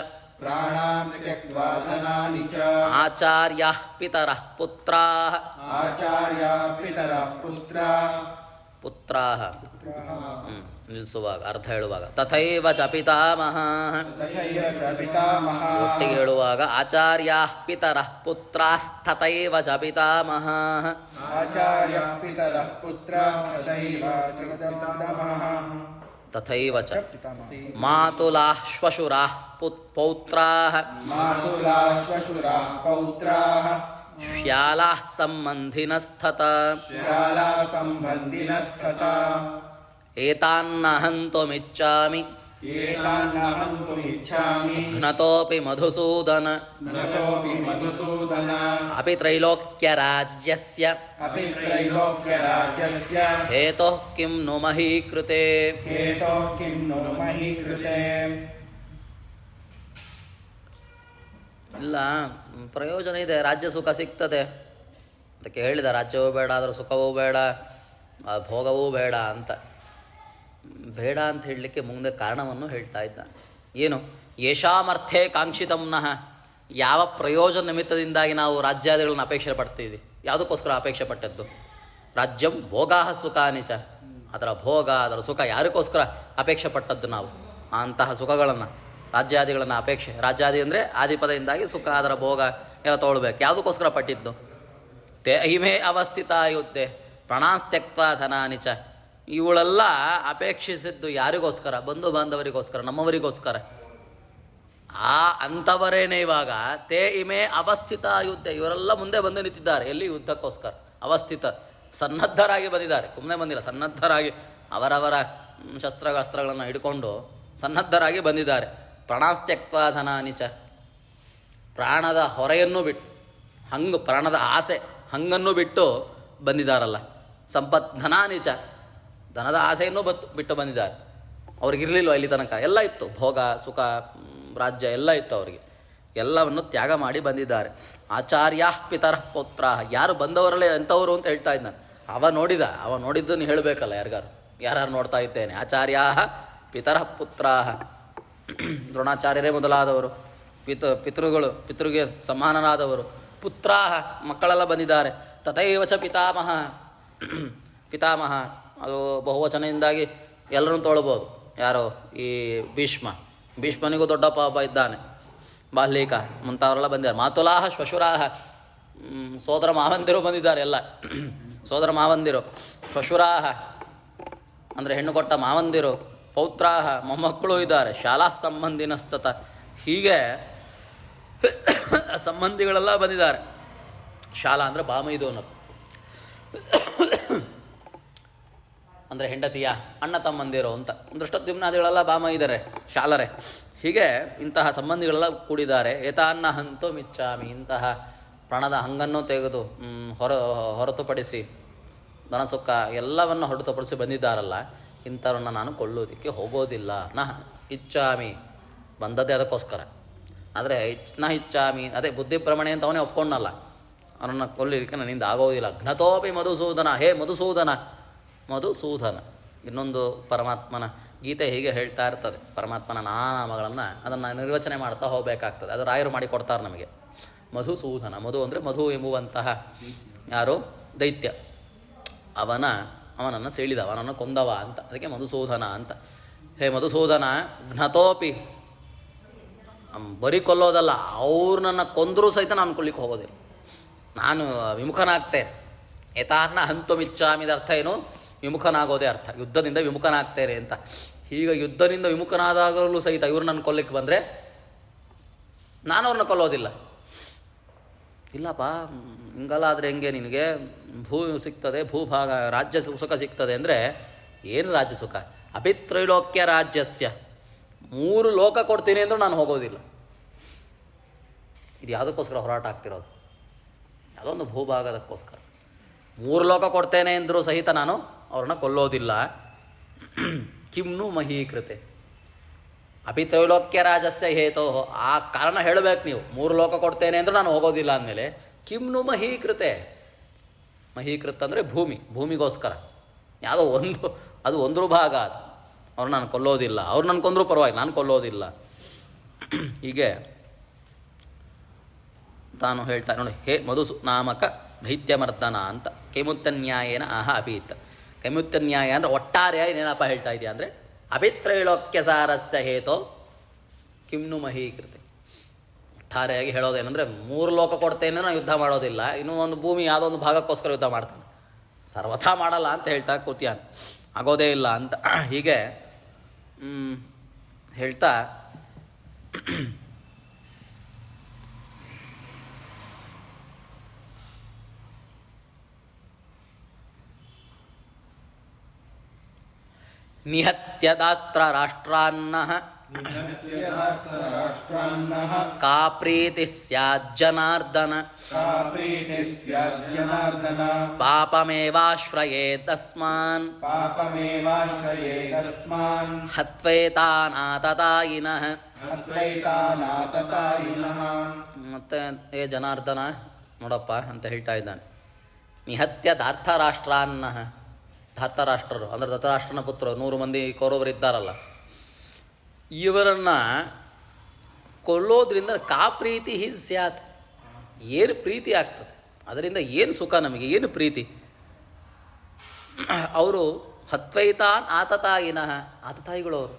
ಆಚಾರ್ಯಾಃ ಪಿತರಃ ಪುತ್ರಾಃ ಪುತ್ರಾಹ ನಿಲ್ಲಿಸುವಾಗ ಅರ್ಥ ಹೇಳುವಾಗ ತಥೈವ ಚ ಪಿತಾಮಹಃ ಒಟ್ಟಿಗೆ ಹೇಳುವಾಗ ಆಚಾರ್ಯಾಃ ಪಿತರಃ ಪುತ್ರಾಸ್ತಥೈವ ಚ ಪಿತಾಮಹಃ ತಥೈವ ಚ ಮಾತುಲಾಃ ಶ್ವಶುರಾಃ ಪೌತ್ರಾಃ ಶ್ಯಾಲಾಃ ಸಂಬಂಧಿನಸ್ತತ ಏತಾನ್ನ ಹಂತುಮಿಚ್ಛಾಮಿ ಘ್ನತೋಪಿ ಮಧುಸೂದನ ಅಪಿ ತ್ರೈಲೋಕ್ಯರಾಜ್ಯಸ್ಯ ಹೇತೋಃ ಕಿಂ ನು ಮಹೀಕೃತೆ. ಇಲ್ಲ ಪ್ರಯೋಜನ ಇದೆ, ರಾಜ್ಯ ಸುಖ ಸಿಗ್ತದೆ ಅದಕ್ಕೆ ಹೇಳಿದ, ರಾಜ್ಯವೂ ಬೇಡ, ಅದರ ಸುಖವೂ ಬೇಡ, ಭೋಗವೂ ಬೇಡ ಅಂತ. ಬೇಡ ಅಂತ ಹೇಳಲಿಕ್ಕೆ ಮುಂದೆ ಕಾರಣವನ್ನು ಹೇಳ್ತಾ ಇದ್ದ. ಏನು? ಯಶಾಮರ್ಥ್ಯೇ ಕಾಂಕ್ಷಿತಂನಃ, ಯಾವ ಪ್ರಯೋಜನ ನಿಮಿತ್ತದಿಂದಾಗಿ ನಾವು ರಾಜ್ಯಾದಿಗಳನ್ನ ಅಪೇಕ್ಷೆ ಪಡ್ತೀವಿ, ಯಾವುದಕ್ಕೋಸ್ಕರ ಅಪೇಕ್ಷೆ ಪಟ್ಟದ್ದು? ರಾಜ್ಯಂ ಭೋಗಾಹ ಸುಖಾನಿಚ, ಅದರ ಭೋಗ ಅದರ ಸುಖ ಯಾರಿಗೋಸ್ಕರ ಅಪೇಕ್ಷೆ ಪಟ್ಟದ್ದು ನಾವು? ಅಂತಹ ಸುಖಗಳನ್ನು ರಾಜ್ಯಾದಿಗಳನ್ನು ಅಪೇಕ್ಷೆ, ರಾಜ್ಯಾದಿ ಅಂದರೆ ಆದಿಪದದಿಂದಾಗಿ ಸುಖ ಅದರ ಭೋಗ ಎಲ್ಲ ತೊಗೊಳ್ಬೇಕು, ಯಾವುದಕ್ಕೋಸ್ಕರ ಪಟ್ಟಿದ್ದು? ತೇ ಹಿಮೇ ಅವಸ್ಥಿತ ಯುದ್ಧೆ ಪ್ರಣಾಸ್ತ್ಯಕ್ತ ಧನಾನಿಚ, ಇವಳೆಲ್ಲ ಅಪೇಕ್ಷಿಸಿದ್ದು ಯಾರಿಗೋಸ್ಕರ? ಬಂಧು ಬಾಂಧವರಿಗೋಸ್ಕರ, ನಮ್ಮವರಿಗೋಸ್ಕರ. ಆ ಅಂಥವರೇನೇ ಇವಾಗ ತೇ ಇಮೇ ಅವಸ್ಥಿತ ಯುದ್ಧ, ಇವರೆಲ್ಲ ಮುಂದೆ ಬಂದು ನಿಂತಿದ್ದಾರೆ. ಎಲ್ಲಿ? ಯುದ್ಧಕ್ಕೋಸ್ಕರ. ಅವಸ್ಥಿತ, ಸನ್ನದ್ಧರಾಗಿ ಬಂದಿದ್ದಾರೆ, ಸುಮ್ಮನೆ ಬಂದಿಲ್ಲ, ಸನ್ನದ್ಧರಾಗಿ ಅವರವರ ಶಸ್ತ್ರಗಳನ್ನು ಹಿಡ್ಕೊಂಡು ಸನ್ನದ್ಧರಾಗಿ ಬಂದಿದ್ದಾರೆ. ಪ್ರಾಣಾಸ್ತ್ಯಕ್ತ ಧನಾನಿಚ, ಪ್ರಾಣದ ಹೊರೆಯನ್ನು ಬಿಟ್ಟು, ಪ್ರಾಣದ ಆಸೆ ಹಂಗನ್ನು ಬಿಟ್ಟು ಬಂದಿದ್ದಾರಲ್ಲ. ಸಂಪತ್ ಧನಾನಿಚ, ಧನದ ಆಸೆಯನ್ನು ಬಿಟ್ಟು ಬಂದಿದ್ದಾರೆ. ಅವ್ರಿಗಿರಲಿಲ್ಲ ಇಲ್ಲಿ ತನಕ, ಎಲ್ಲ ಇತ್ತು, ಭೋಗ ಸುಖ ರಾಜ್ಯ ಎಲ್ಲ ಇತ್ತು ಅವರಿಗೆ, ಎಲ್ಲವನ್ನು ತ್ಯಾಗ ಮಾಡಿ ಬಂದಿದ್ದಾರೆ. ಆಚಾರ್ಯಾಃ ಪಿತರಃ ಪುತ್ರಾಃ, ಯಾರು ಬಂದವರಲ್ಲೇ ಎಂಥವರು ಅಂತ ಹೇಳ್ತಾ ಇದ್ದಾನೆ. ಅವ ನೋಡಿದ್ದನ್ನು ಹೇಳಬೇಕಲ್ಲ, ಯಾರು ನೋಡ್ತಾ ಇದ್ದೇನೆ. ಆಚಾರ್ಯಾಃ ಪಿತರಃ ಪುತ್ರಾಃ, ದ್ರೋಣಾಚಾರ್ಯರೇ ಮೊದಲಾದವರು, ಪಿತೃಗೆ ಸಮಾನರಾದವರು. ಪುತ್ರಾಃ, ಮಕ್ಕಳೆಲ್ಲ ಬಂದಿದ್ದಾರೆ. ತಥೈವ ಚ ಪಿತಾಮಹ ಅದು ಬಹುವಚನೆಯಿಂದಾಗಿ ಎಲ್ಲರನ್ನು ತೊಳ್ಬೋದು. ಯಾರೋ ಈ ಭೀಷ್ಮನಿಗೂ ದೊಡ್ಡ ಪಾಪ ಇದ್ದಾನೆ, ಬಾಲ್ಯಕ ಮುಂತಾವರೆಲ್ಲ ಬಂದಿದ್ದಾರೆ. ಮಾತುಲಾಹ ಶ್ವಶುರಾಹ, ಸೋದರ ಮಾವಂದಿರು ಬಂದಿದ್ದಾರೆ, ಎಲ್ಲ ಸೋದರ ಮಾವಂದಿರು. ಶ್ವಶುರಾಹ ಅಂದರೆ ಹೆಣ್ಣು ಕೊಟ್ಟ ಮಾವಂದಿರು. ಪೌತ್ರಾಹ, ಮೊಮ್ಮಕ್ಕಳು ಇದ್ದಾರೆ. ಶಾಲಾ ಸಂಬಂಧಿನಸ್ತತ, ಹೀಗೆ ಸಂಬಂಧಿಗಳೆಲ್ಲ ಬಂದಿದ್ದಾರೆ. ಶಾಲಾ ಅಂದರೆ ಬಾಮೈದೋನರು, ಅಂದರೆ ಹೆಂಡತಿಯ ಅಣ್ಣ ತಮ್ಮಂದಿರು ಅಂತ. ದೃಷ್ಟದ್ಯುಮ್ನಾದಿಗಳೆಲ್ಲ ಬಾಮೈದರೆ, ಶಾಲರೆ. ಹೀಗೆ ಇಂತಹ ಸಂಬಂಧಿಗಳೆಲ್ಲ ಕೂಡಿದ್ದಾರೆ. ಏತಾನ್ನ ಹಂತು ಮಿಚ್ಚಾಮಿ, ಇಂತಹ ಪ್ರಾಣದ ಹಂಗನ್ನು ತೆಗೆದು ಹೊರತುಪಡಿಸಿ ಧನಸುಖ ಎಲ್ಲವನ್ನು ಹೊರತುಪಡಿಸಿ ಬಂದಿದ್ದಾರಲ್ಲ, ಇಂಥವ್ರನ್ನ ನಾನು ಕೊಳ್ಳೋದಕ್ಕೆ ಹೋಗೋದಿಲ್ಲ. ನ ಇಚ್ಛಾಮಿ, ಬಂದದ್ದೇ ಅದಕ್ಕೋಸ್ಕರ. ಆದರೆ ನ ಇಚ್ಛಾಮಿ, ಅದೇ ಬುದ್ಧಿ ಪ್ರಮಾಣೆ ಅಂತ ಅವನೇ ಒಪ್ಕೊಂಡಲ್ಲ, ಅವನನ್ನು ಕೊಲ್ಲಿಕ್ಕೆ ನನ್ನಿಂದ ಆಗೋದಿಲ್ಲ. ಘ್ನತೋಪಿ ಮಧುಸೂದನ, ಹೇ ಮಧುಸೂದನ. ಇನ್ನೊಂದು ಪರಮಾತ್ಮನ ಗೀತೆ ಹೀಗೆ ಹೇಳ್ತಾ ಇರ್ತದೆ. ಪರಮಾತ್ಮನ ನಾನಾಮಗಳನ್ನು ಅದನ್ನು ನಿರ್ವಚನೆ ಮಾಡ್ತಾ ಹೋಗಬೇಕಾಗ್ತದೆ. ಅದು ರಾಯರು ಮಾಡಿ ಕೊಡ್ತಾರೆ ನಮಗೆ. ಮಧುಸೂದನ, ಮಧು ಅಂದರೆ ಮಧು ಎಂಬುವಂತಹ ಯಾರು ದೈತ್ಯ, ಅವನನ್ನು ಸೆಳಿದ, ಅವನನ್ನು ಕೊಂದವ ಅಂತ, ಅದಕ್ಕೆ ಮಧುಸೂದನ ಅಂತ. ಹೇ ಮಧುಸೂದನ, ಘ್ನತೋಪಿ, ಬರೀ ಕೊಲ್ಲೋದಲ್ಲ, ಅವ್ರನ್ನ ಕೊಂದರೂ ಸಹಿತ ನಾನು ಕೊಲ್ಲಿಕ್ಕೆ ಹೋಗೋದಿಲ್ಲ, ನಾನು ವಿಮುಖನಾಗ್ತೇನೆ. ಏತಾನ್ನ ಹಂತುಮಿಚ್ಛಾಮಿದ ಅರ್ಥ ಏನು? ವಿಮುಖನಾಗೋದೇ ಅರ್ಥ. ಯುದ್ಧದಿಂದ ವಿಮುಖನಾಗ್ತೇನೆ ಅಂತ. ಹೀಗೆ ಯುದ್ಧದಿಂದ ವಿಮುಖನಾದಾಗಲೂ ಸಹಿತ ಇವ್ರು ನನ್ನ ಕೊಲ್ಲಿಕ್ಕೆ ಬಂದರೆ ನಾನು ಅವ್ರನ್ನ ಕೊಲ್ಲೋದಿಲ್ಲ. ಇಲ್ಲಪ್ಪ, ಹಿಂಗಲ್ಲ ಆದರೆ ಹೆಂಗೆ? ನಿನಗೆ ಸಿಗ್ತದೆ, ಭೂಭಾಗ ರಾಜ್ಯ ಸುಖ ಸಿಗ್ತದೆ ಅಂದರೆ ಏನು ರಾಜ್ಯ ಸುಖ? ಅಪಿತ್ರೈಲೋಕ್ಯ ರಾಜ್ಯಸ್ಯ, 3 ಲೋಕ ಕೊಡ್ತೀನಿ ಅಂದರೂ ನಾನು ಹೋಗೋದಿಲ್ಲ. ಇದು ಯಾವುದಕ್ಕೋಸ್ಕರ ಹೋರಾಟ ಆಗ್ತಿರೋದು? ಯಾವುದೊಂದು ಭೂಭಾಗದಕ್ಕೋಸ್ಕರ. 3 ಲೋಕ ಕೊಡ್ತೇನೆ ಅಂದರೂ ಸಹಿತ ನಾನು ಅವ್ರನ್ನ ಕೊಲ್ಲೋದಿಲ್ಲ. ಕಿಮ್ನು ಮಹೀಕೃತೆ ಅಪಿತ್ರೈಲೋಕ್ಯ ರಾಜಸ್ಯ ಹೇತೋ, ಆ ಕಾರಣ ಹೇಳಬೇಕು ನೀವು. 3 ಲೋಕ ಕೊಡ್ತೇನೆ ಅಂದರೂ ನಾನು ಹೋಗೋದಿಲ್ಲ ಅಂದಮೇಲೆ ಕಿಮ್ನು ಮಹೀಕೃತೆ. ಮಹೀಕೃತ ಅಂದರೆ ಭೂಮಿಗೋಸ್ಕರ ಯಾವುದೋ ಅದು ಒಂದು ಭಾಗ, ಅದು ಅವ್ರು ನಾನು ಕೊಲ್ಲೋದಿಲ್ಲ. ಅವ್ರು ನನ್ನ ಕೊಂದರೂ ಪರವಾಗಿ, ನಾನು ಕೊಲ್ಲೋದಿಲ್ಲ. ಹೀಗೆ ತಾನು ಹೇಳ್ತಾ ನೋಡಿ. ಹೇ ಮಧುಸು ನಾಮಕ ದೈತ್ಯಮರ್ದನ ಅಂತ. ಕೇಮುತ್ತನ್ಯಾಯೇನ ಆಹ ಅಪೀತ್. ಕೈಮುತ್ಯ ನ್ಯಾಯ ಅಂದರೆ ಒಟ್ಟಾರೆಯಾಗಿ ಏನಪ್ಪ ಹೇಳ್ತಾ ಇದೆಯಾ ಅಂದರೆ ಅಭಿತ್ರೈಲೋಕ್ಯ ಸಾರಸ್ಯ ಹೇತೋ ಕಿಮ್ನು ಮಹೀಕೃತಿ. ಒಟ್ಟಾರೆಯಾಗಿ ಹೇಳೋದೇನೆಂದರೆ 3 ಲೋಕ ಕೊಡ್ತೇನೆ ನಾವು ಯುದ್ಧ ಮಾಡೋದಿಲ್ಲ, ಇನ್ನೂ ಒಂದು ಭೂಮಿ ಯಾವುದೋ ಒಂದು ಭಾಗಕ್ಕೋಸ್ಕರ ಯುದ್ಧ ಮಾಡ್ತಾನೆ, ಸರ್ವಥಾ ಮಾಡಲ್ಲ ಅಂತ ಹೇಳ್ತಾ ಕೂತಿಯಾನ, ಆಗೋದೇ ಇಲ್ಲ ಅಂತ ಹೀಗೆ ಹೇಳ್ತಾ ನಿಹತ್ಯದಾತ್ರ ರಾಷ್ಟ್ರಾನ್ನಃ ಕಾ ಪ್ರೀತಿ ಸ್ಯಾಜ್ಜನಾರ್ದನ ಪಾಪಮೇವಾಶ್ರಯೇತಸ್ಮಾನ್ ಹತ್ವೇತಾನಾತತಾಯಿನಃ. ಮತ್ತೆ ಏ ಜನಾರ್ದನ ನೋಡಪ್ಪ ಅಂತ ಹೇಳ್ತಾ ಇದ್ದಾನೆ. ನಿಹತ್ಯ ಧಾರ್ತರಾಷ್ಟ್ರಾನ್ನಃ, ಧಾರ್ತರಾಷ್ಟ್ರರು ಅಂದರೆ ಧೃತರಾಷ್ಟ್ರನ ಪುತ್ರರು 100 ಮಂದಿ ಕೌರವರಿದ್ದಾರಲ್ಲ, ಇವರನ್ನು ಕೊಲ್ಲೋದ್ರಿಂದ ಕಾ ಪ್ರೀತಿ ಹಿ ಸ್ಯಾತ್, ಏನು ಪ್ರೀತಿ ಆಗ್ತದೆ, ಅದರಿಂದ ಏನು ಸುಖ ನಮಗೆ, ಏನು ಪ್ರೀತಿ. ಅವರು ಹತ್ವೈತಾನ್ ಆತತಾಯಿನಃ, ಆತತಾಯಿಗಳು ಅವರು.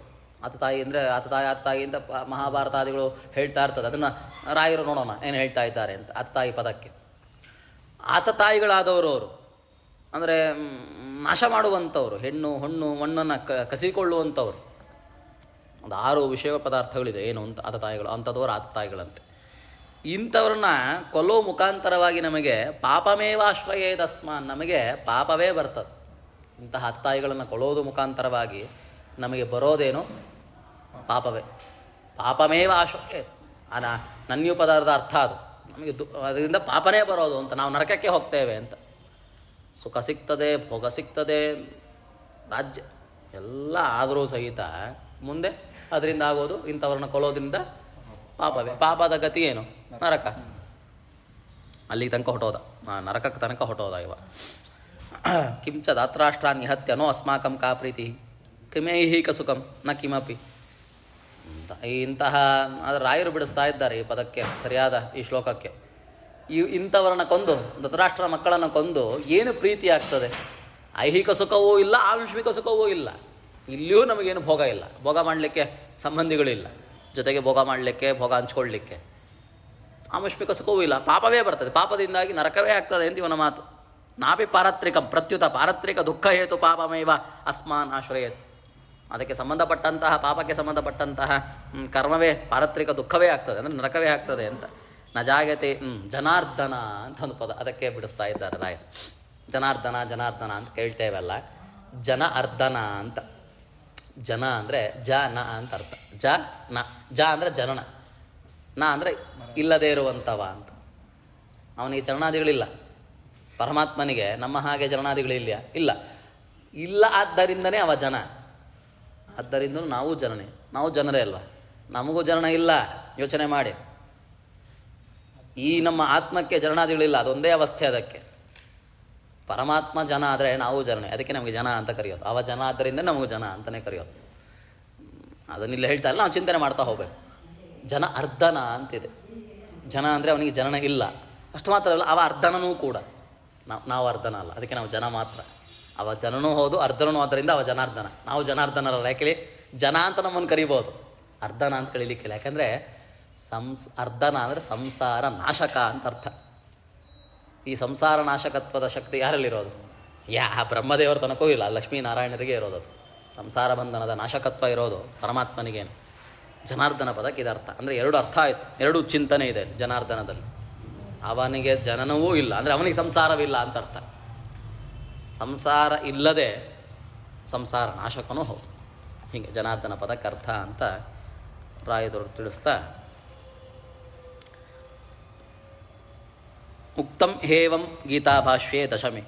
ಆತತಾಯಿ ಅಂದರೆ ಆತತಾಯಿ ಅಂತ ಮಹಾಭಾರತಾದಿಗಳು ಹೇಳ್ತಾ ಇರ್ತದೆ, ಅದನ್ನು ರಾಯರು ನೋಡೋಣ ಏನು ಹೇಳ್ತಾ ಇದ್ದಾರೆ ಅಂತ. ಆತತಾಯಿ ಪದಕ್ಕೆ ಆತತಾಯಿಗಳಾದವರು ಅವರು ಅಂದರೆ ನಾಶ ಮಾಡುವಂಥವ್ರು, ಹೆಣ್ಣು ಹೊಣ್ಣು ಮಣ್ಣನ್ನು ಕಸಿಕೊಳ್ಳುವಂಥವ್ರು. ಒಂದು 6 ವಿಷಯ ಪದಾರ್ಥಗಳಿದೆ ಏನು ಅಂತ ಆತತಾಯಿಗಳು, ಅಂಥದವರು ಆತತಾಯಿಗಳಂತೆ. ಇಂಥವ್ರನ್ನ ಕೊಲ್ಲೋ ಮುಖಾಂತರವಾಗಿ ನಮಗೆ ಪಾಪಮೇವಾಶ್ರಯೇದಸ್ಮಾನ್, ನಮಗೆ ಪಾಪವೇ ಬರ್ತದೆ. ಇಂತಹ ಆತತಾಯಿಗಳನ್ನು ಕೊಲ್ಲೋದು ಮುಖಾಂತರವಾಗಿ ನಮಗೆ ಬರೋದೇನು ಪಾಪವೇ. ಪಾಪಮೇವ ಆಶ್ರಯ ನನ್ಯು ಪದಾರ್ಥ ಅರ್ಥ ಅದು ನಮಗೆ ಅದರಿಂದ ಪಾಪನೇ ಬರೋದು ಅಂತ, ನಾವು ನರಕಕ್ಕೆ ಹೋಗ್ತೇವೆ ಅಂತ. ಸುಖ ಸಿಗ್ತದೆ, ಭೋಗ ಸಿಗ್ತದೆ, ರಾಜ್ಯ ಎಲ್ಲ ಆದರೂ ಸಹಿತ ಮುಂದೆ ಅದರಿಂದ ಆಗೋದು ಇಂಥವ್ರನ್ನ ಕೊಲ್ಲೋದ್ರಿಂದ ಪಾಪವೇ. ಪಾಪದ ಗತಿ ಏನು? ನರಕ. ಅಲ್ಲಿಗೆ ತನಕ ಹೊಟ್ಟೋದ, ನರಕಕ್ಕೆ ತನಕ ಹೊಟ್ಟೋದ ಇವ. ಕಿಂಚ ಧಾತ್ರಾಷ್ಟ್ರಾನ್ ನಿಹತ್ಯನೋ ಅಸ್ಮಾಕಂ ಕಾ ಪ್ರೀತಿ ಕಿಮೈಹಿಕ ಸುಖಂ ನ ಕಿಮಪಿ. ಇಂತಹ ರಾಯರು ಬಿಡಿಸ್ತಾ ಇದ್ದಾರೆ ಈ ಪದಕ್ಕೆ, ಸರಿಯಾದ ಈ ಶ್ಲೋಕಕ್ಕೆ. ಇಂಥವರನ್ನ ಕೊಂದು, ಧೃತರಾಷ್ಟ್ರ ಮಕ್ಕಳನ್ನು ಕೊಂದು ಏನು ಪ್ರೀತಿ ಆಗ್ತದೆ? ಐಹಿಕ ಸುಖವೂ ಇಲ್ಲ, ಆಂಶಿಕ ಸುಖವೂ ಇಲ್ಲ. ಇಲ್ಲಿಯೂ ನಮಗೇನು ಭೋಗ ಇಲ್ಲ, ಭೋಗ ಮಾಡಲಿಕ್ಕೆ ಸಂಬಂಧಿಗಳಿಲ್ಲ, ಜೊತೆಗೆ ಭೋಗ ಮಾಡಲಿಕ್ಕೆ, ಭೋಗ ಹಂಚ್ಕೊಳ್ಳಿಕ್ಕೆ. ಆಮುಷ್ಮಿಕ ಸುಖವೂ ಇಲ್ಲ, ಪಾಪವೇ ಬರ್ತದೆ, ಪಾಪದಿಂದಾಗಿ ನರಕವೇ ಆಗ್ತದೆ ಅಂತ ಇವನ ಮಾತು. ನಾಪಿ ಪಾರತ್ರಿಕಂ ಪ್ರತ್ಯುತ ಪಾರತ್ರಿಕ ದುಃಖ ಹೇತು ಪಾಪಮೇವ ಅಸ್ಮಾನ್ ಆಶ್ರಯೇತ್. ಅದಕ್ಕೆ ಸಂಬಂಧಪಟ್ಟಂತಹ, ಪಾಪಕ್ಕೆ ಸಂಬಂಧಪಟ್ಟಂತಹ ಕರ್ಮವೇ ಪಾರತ್ರಿಕ ದುಃಖವೇ ಆಗ್ತದೆ, ಅಂದರೆ ನರಕವೇ ಆಗ್ತದೆ ಅಂತ. ನ ಜಾಗತೆ ಜನಾರ್ದನ ಅಂತ ಒಂದು ಪದ ಅದಕ್ಕೆ ಬಿಡಿಸ್ತಾ ಇದ್ದಾರೆ ರಾಯರು. ಜನಾರ್ದನ ಜನಾರ್ದನ ಅಂತ ಕೇಳ್ತೇವಲ್ಲ, ಜನ ಅರ್ಧನ ಅಂತ. ಜನ ಅಂದರೆ ಜ ನ ಅಂತ ಅರ್ಥ. ಜ ನ, ಜ ಅಂದರೆ ಜನನ, ನ ಅಂದರೆ ಇಲ್ಲದೇ ಇರುವಂಥವ ಅಂತ. ಅವನಿಗೆ ಚರಣಾದಿಗಳಿಲ್ಲ, ಪರಮಾತ್ಮನಿಗೆ ನಮ್ಮ ಹಾಗೆ ಚರಣಾದಿಗಳಿಲ್ಲ, ಇಲ್ಲ ಇಲ್ಲ. ಆದ್ದರಿಂದನೇ ಅವ ಜನ, ಆದ್ದರಿಂದ ನಾವು ಜನನೇ, ನಾವು ಜನರೇ ಅಲ್ವಾ. ನಮಗೂ ಜನನ ಇಲ್ಲ, ಯೋಚನೆ ಮಾಡಿ. ಈ ನಮ್ಮ ಆತ್ಮಕ್ಕೆ ಜನನಾದಿಗಳಿಲ್ಲ, ಅದೊಂದೇ ಅವಸ್ಥೆ ಅದಕ್ಕೆ. ಪರಮಾತ್ಮ ಜನ ಆದರೆ ನಾವು ಜನನೇ, ಅದಕ್ಕೆ ನಮಗೆ ಜನ ಅಂತ ಕರೆಯೋದು. ಅವ ಜನ ಆದ್ದರಿಂದ ನಮಗೂ ಜನ ಅಂತಲೇ ಕರೆಯೋದು. ಅದನ್ನಿಲ್ಲ ಹೇಳ್ತಾ ಇಲ್ಲ, ನಾವು ಚಿಂತನೆ ಮಾಡ್ತಾ ಹೋಗ್ಬೇಕು. ಜನ ಅರ್ಧನ ಅಂತಿದೆ. ಜನ ಅಂದರೆ ಅವನಿಗೆ ಜನನ ಇಲ್ಲ, ಅಷ್ಟು ಮಾತ್ರ ಅಲ್ಲ, ಅವ ಅರ್ಧನೂ ಕೂಡ. ನಾವು ಅರ್ಧನ ಅಲ್ಲ, ಅದಕ್ಕೆ ನಾವು ಜನ ಮಾತ್ರ. ಅವ ಜನನೂ ಹೌದು, ಅರ್ಧನೂ, ಆದ್ದರಿಂದ ಅವ ಜನಾರ್ದನ. ನಾವು ಜನಾರ್ದನರಲ್ಲ. ಯಾಕೆ ಜನ ಅಂತ ನಮ್ಮನ್ನು ಕರಿಬೋದು, ಅರ್ಧನ ಅಂತ ಕರೀಲಿಕ್ಕಿಲ್ಲ. ಯಾಕಂದರೆ ಅರ್ಧನ ಅಂದರೆ ಸಂಸಾರ ನಾಶಕ ಅಂತ ಅರ್ಥ. ಈ ಸಂಸಾರ ನಾಶಕತ್ವದ ಶಕ್ತಿ ಯಾರಲ್ಲಿರೋದು? ಬ್ರಹ್ಮದೇವರ ತನಕೂ ಇಲ್ಲ, ಲಕ್ಷ್ಮೀನಾರಾಯಣರಿಗೆ ಇರೋದು. ಅದು ಸಂಸಾರ ಬಂಧನದ ನಾಶಕತ್ವ ಇರೋದು ಪರಮಾತ್ಮನಿಗೇನು. ಜನಾರ್ದನ ಪದಕ್ಕೆ ಇದರ್ಥ. ಅಂದರೆ 2 ಅರ್ಥ ಆಯಿತು, 2 ಚಿಂತನೆ ಇದೆ ಜನಾರ್ದನದಲ್ಲಿ. ಅವನಿಗೆ ಜನನವೂ ಇಲ್ಲ ಅಂದರೆ ಅವನಿಗೆ ಸಂಸಾರವಿಲ್ಲ ಅಂತ ಅರ್ಥ. ಸಂಸಾರ ಇಲ್ಲದೆ ಸಂಸಾರ ನಾಶಕನೂ ಹೌದು. ಹೀಗೆ ಜನಾರ್ದನ ಪದಕ್ಕೆ ಅರ್ಥ ಅಂತ ರಾಯದವರು ತಿಳಿಸ್ತಾ, ಉಕ್ತಂ ಹೇವಂ ಗೀತಾಭಾಷ್ಯೇ ದಶಮಿ.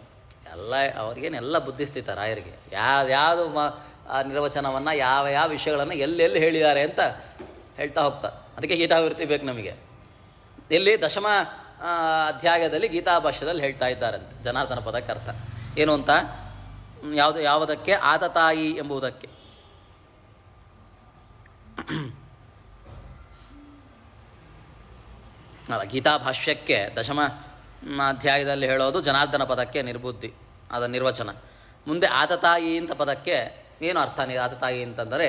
ಎಲ್ಲ ಅವ್ರಿಗೇನೆಲ್ಲ ಬುದ್ಧಿಸ್ಥಿತ ರಾಯರಿಗೆ. ಯಾವುದು ನಿರ್ವಚನವನ್ನು, ಯಾವ ವಿಷಯಗಳನ್ನು ಎಲ್ಲೆಲ್ಲಿ ಹೇಳಿದ್ದಾರೆ ಅಂತ ಹೇಳ್ತಾ ಹೋಗ್ತಾರೆ. ಅದಕ್ಕೆ ಗೀತಾವೃತ್ತಿ ಬೇಕು ನಮಗೆ. ಎಲ್ಲಿ ದಶಮ ಅಧ್ಯಾಯದಲ್ಲಿ ಗೀತಾಭಾಷ್ಯದಲ್ಲಿ ಹೇಳ್ತಾ ಇದ್ದಾರಂತೆ ಜನಾರ್ದನ ಪದಕ್ಕೆ ಅರ್ಥ ಏನು ಅಂತ. ಯಾವುದಕ್ಕೆ? ಆತತಾಯಿ ಎಂಬುದಕ್ಕೆ. ಅಲ್ಲ, ಗೀತಾಭಾಷ್ಯಕ್ಕೆ ದಶಮ ಅಧ್ಯಾಯದಲ್ಲಿ ಹೇಳೋದು ಜನಾರ್ದನ ಪದಕ್ಕೆ ನಿರ್ಬುದ್ಧಿ, ಅದರ ನಿರ್ವಚನ. ಮುಂದೆ ಆತತಾಯಿ ಅಂತ ಪದಕ್ಕೆ ಏನು ಅರ್ಥ ಆತತಾಯಿ ಅಂತಂದರೆ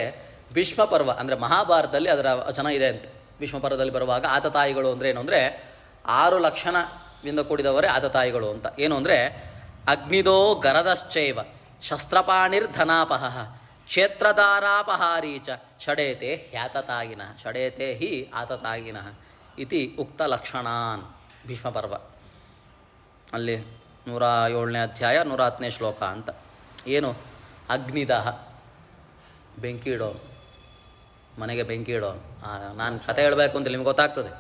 ಭೀಷ್ಮ ಪರ್ವ ಅಂದರೆ ಮಹಾಭಾರತದಲ್ಲಿ ಅದರ ವಚನ ಇದೆ ಅಂತ. ಭೀಷ್ಮ ಪರ್ವದಲ್ಲಿ ಬರುವಾಗ ಆತತಾಯಿಗಳು ಅಂದರೆ ಏನು ಅಂದರೆ 6 ಲಕ್ಷಣದಿಂದ ಕೂಡಿದವರೇ ಆತತಾಯಿಗಳು ಅಂತ. ಏನು ಅಂದರೆ ಅಗ್ನಿದೋ ಗರದಶ್ಚೈವ ಶಸ್ತ್ರಪಾಣಿರ್ಧನಾಪಹ ಕ್ಷೇತ್ರಧಾರಾಪಹಾರೀ ಚ ಷಡೇತೆ ಹ್ಯಾತತಾಯಿನಃ ಷಡೇತೆ ಹಿ ಆತತಾಯಿನಃ ಇತಿ ಉಕ್ತ ಲಕ್ಷಣಾನ್ ಭೀಷ್ಮ ಪರ್ವ ಅಲ್ಲಿ 107ನೇ ಅಧ್ಯಾಯ 110ನೇ ಶ್ಲೋಕ ಅಂತ. ಏನು ಅಗ್ನಿದಹ ಬೆಂಕಿ ಇಡೋನು, ಮನೆಗೆ ಬೆಂಕಿ ಇಡೋನು. ನಾನು ಕತೆ ಹೇಳಬೇಕು ಅಂತ ನಿಮ್ಗೆ ಗೊತ್ತಾಗ್ತದೆ.